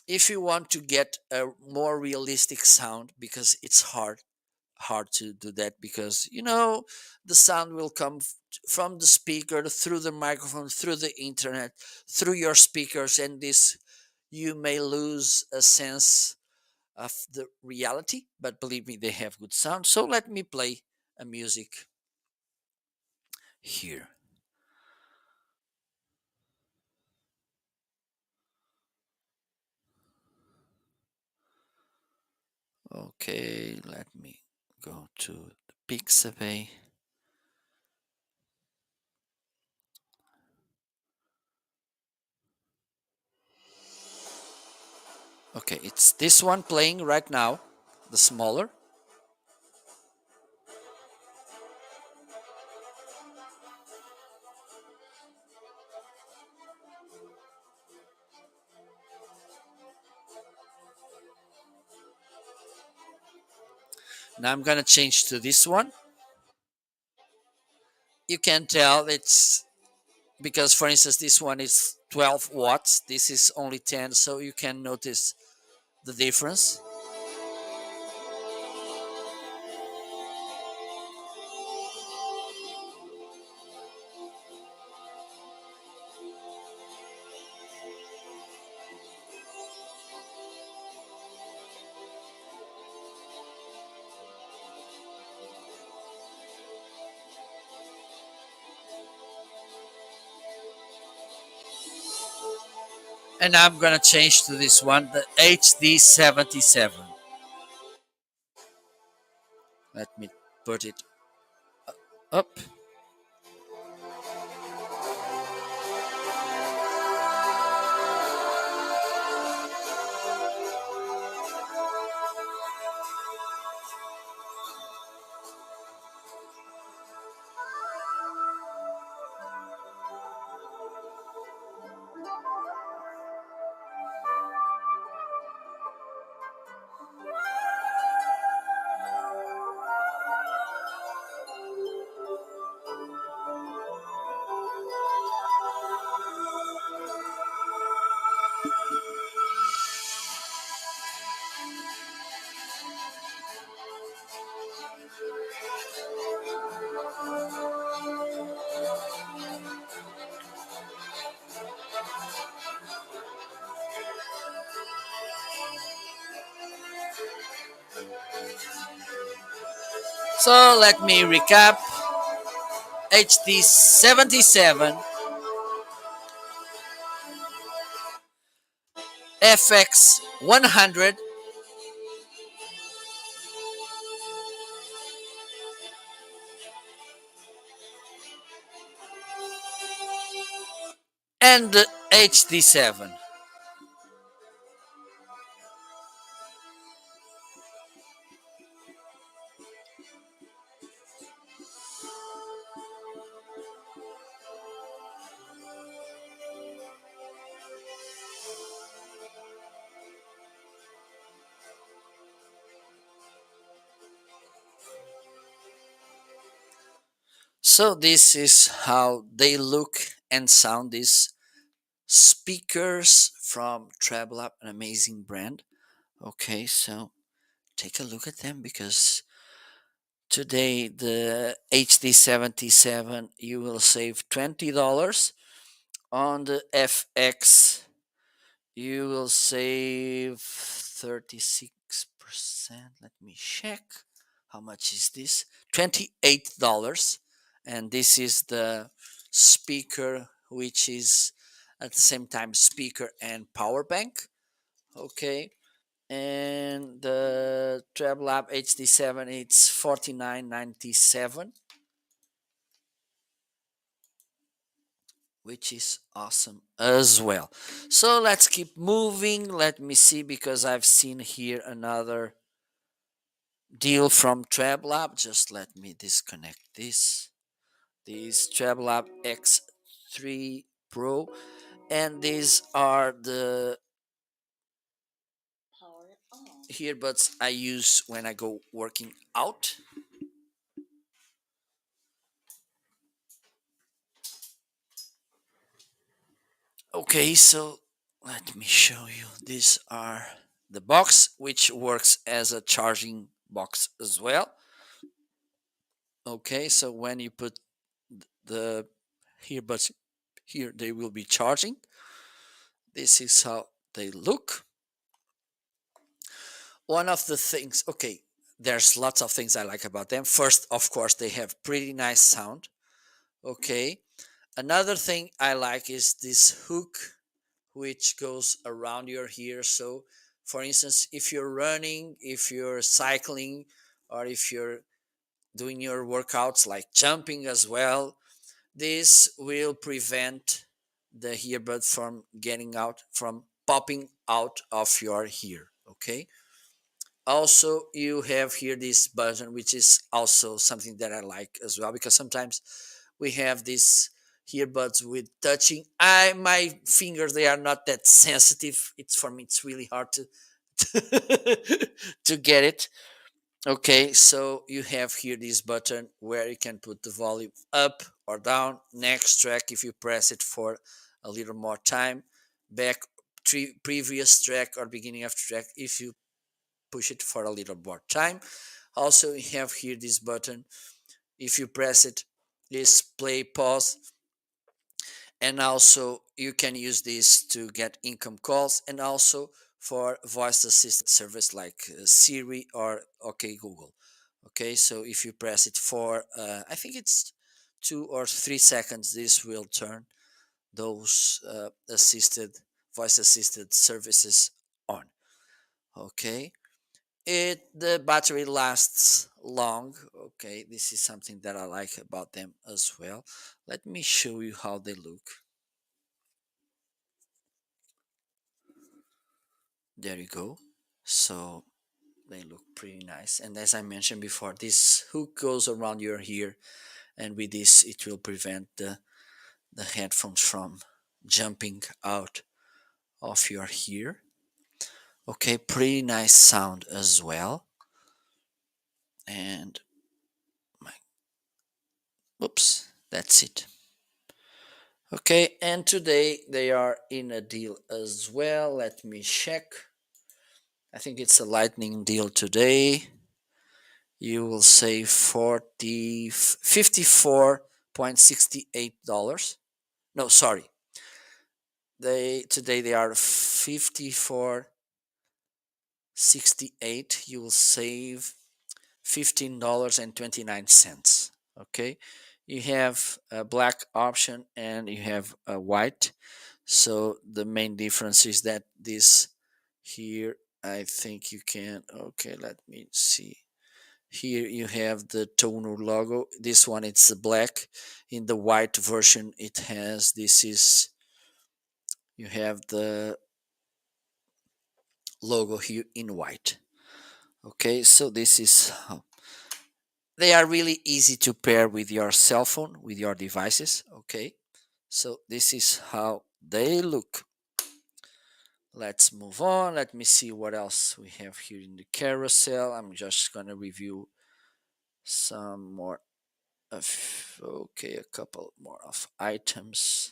If you want to get a more realistic sound, because it's hard to do that, because the sound will come from the speaker through the microphone, through the internet, through your speakers, and this you may lose a sense of the reality. But believe me, they have good sound. So let me play a music here. Okay, let me go to the Pixabay. Okay, it's this one playing right now, the smaller. Now I'm gonna change to this one. You can tell it's because, for instance, this one is 12 watts. This is only 10, so you can notice the difference. And I'm gonna change to this one, the HD77. Let me put it up. So let me recap. HD77, FX100, and the HD7. So this is how they look and sound, these speakers from Treble, an amazing brand. Okay, so take a look at them because today the HD77 you will save $20. On the FX you will save 36%. Let me check. How much is this? $28. And this is the speaker, which is at the same time speaker and power bank. Okay. And the Treble App HD7, it's 49.97, which is awesome as well. So let's keep moving. Let me see, because I've seen here another deal from TrabLab. Just let me disconnect this. This TrabLab X3 Pro, and these are the earbuds I use when I go working out. Okay, so let me show you. These are the box, which works as a charging box as well. Okay, so when you put the earbuds here, they will be charging. This is how they look. One of the things, okay, there's lots of things I like about them. First, of course, they have pretty nice sound. Okay, another thing I like is this hook which goes around your ear. So, for instance, if you're running, if you're cycling, or if you're doing your workouts like jumping as well, this will prevent the earbud from getting out, from popping out of your ear. Okay. Also, you have here this button, which is also something that I like as well, because sometimes we have these earbuds with touching. My fingers, they are not that sensitive. It's for me, it's really hard to to get it. Okay, so you have here this button where you can put the volume up or down. Next track, if you press it for a little more time. Back, previous track or beginning of track if you push it for a little more time. Also, you have here this button. If you press it, is play, pause, and also you can use this to get income calls, and also for voice assistant service like Siri or OK Google. Okay, so if you press it for I think it's 2 or 3 seconds, this will turn those assisted voice assisted services on. Okay, the battery lasts long. Okay, this is something that I like about them as well. Let me show you how they look. There you go. So they look pretty nice, and as I mentioned before, this hook goes around your ear, and with this it will prevent the headphones from jumping out of your ear. Okay, pretty nice sound as well. And my, oops, that's it. Okay, and today they are in a deal as well. Let me check. I think it's a lightning deal today. You will save 54.68 dollars. No, sorry. They are 54.68. You will save $15.29. Okay, you have a black option and you have a white. So the main difference is that this here, I think you can, okay, let me see. Here you have the Tonor logo. This one it's black. In the white version it has, this is, you have the logo here in white. Okay, so this is how they are really easy to pair with your cell phone, with your devices. Okay, so this is how they look. Let's move on. Let me see what else we have here in the carousel. I'm just gonna review some more of, okay, a couple more of items.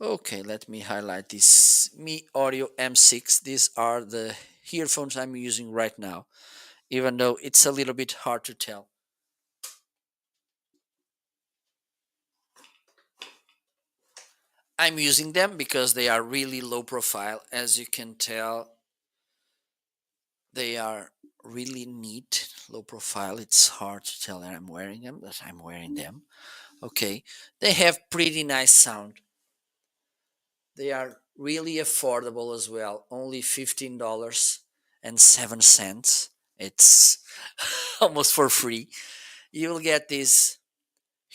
Okay, let me highlight this Mi Audio M6. These are the earphones I'm using right now, even though it's a little bit hard to tell. I'm using them because they are really low profile. As you can tell, they are really neat, low profile. It's hard to tell that I'm wearing them, but I'm wearing them. Okay, they have pretty nice sound. They are really affordable as well, only $15.07. It's almost for free. You'll get these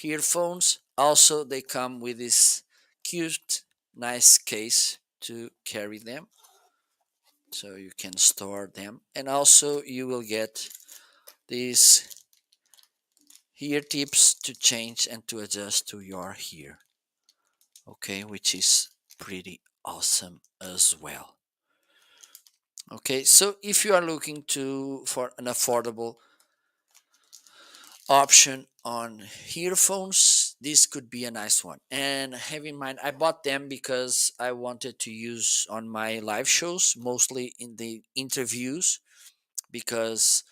earphones. Also, they come with this cute, nice case to carry them, so you can store them. And also, you will get these ear tips to change and to adjust to your ear. Okay, which is pretty awesome as well. Okay, so if you are looking to for an affordable option on earphones, this could be a nice one. And have in mind, I bought them because I wanted to use on my live shows, mostly in the interviews, because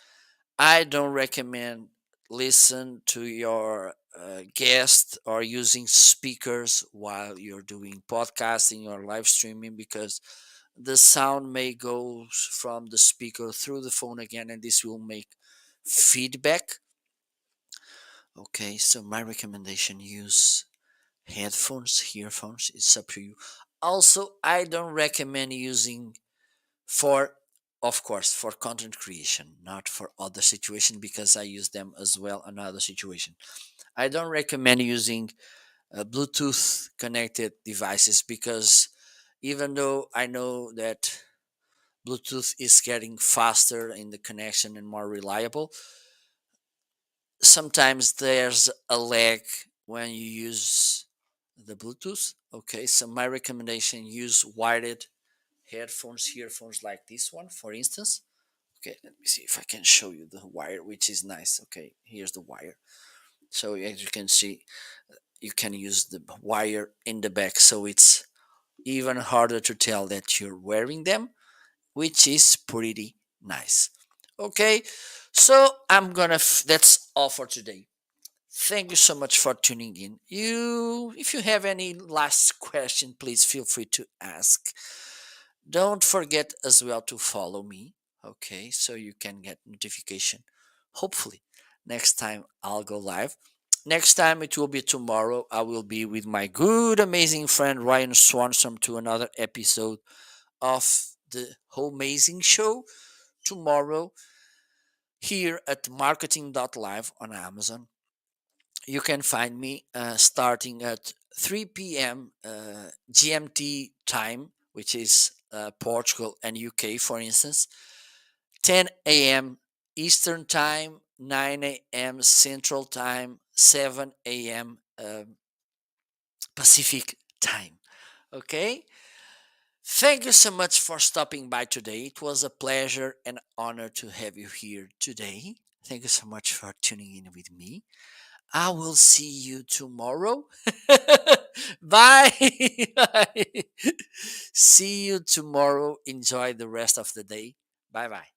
I don't recommend listen to your guest or using speakers while you're doing podcasting or live streaming, because the sound may go from the speaker through the phone again, and this will make feedback. Okay, so my recommendation, use headphones, earphones, it's up to you. Also, I don't recommend using for, of course, for content creation, not for other situation, because I use them as well in other situation. I don't recommend using Bluetooth connected devices, because even though I know that Bluetooth is getting faster in the connection and more reliable, sometimes there's a lag when you use the Bluetooth. Okay, so my recommendation, use wired headphones, earphones like this one, for instance. Okay, let me see if I can show you the wire, which is nice. Okay, here's the wire. So as you can see, you can use the wire in the back, so it's even harder to tell that you're wearing them, which is pretty nice. Okay, so that's all for today. Thank you so much for tuning in. If you have any last question, please feel free to ask. Don't forget as well to follow me, okay, so you can get notification Hopefully, next time I'll go live. Next time it will be tomorrow. I will be with my good, amazing friend Ryan Swanson to another episode of the whole amazing show tomorrow here at marketing.live on Amazon. You can find me starting at 3 p.m. GMT time, which is Portugal and UK, for instance, 10 a.m. Eastern time, 9 a.m. Central time, 7 a.m. Pacific time. Okay? Thank you so much for stopping by today. It was a pleasure and honor to have you here today. Thank you so much for tuning in with me. I will see you tomorrow. Bye. Bye. See you tomorrow. Enjoy the rest of the day. Bye bye.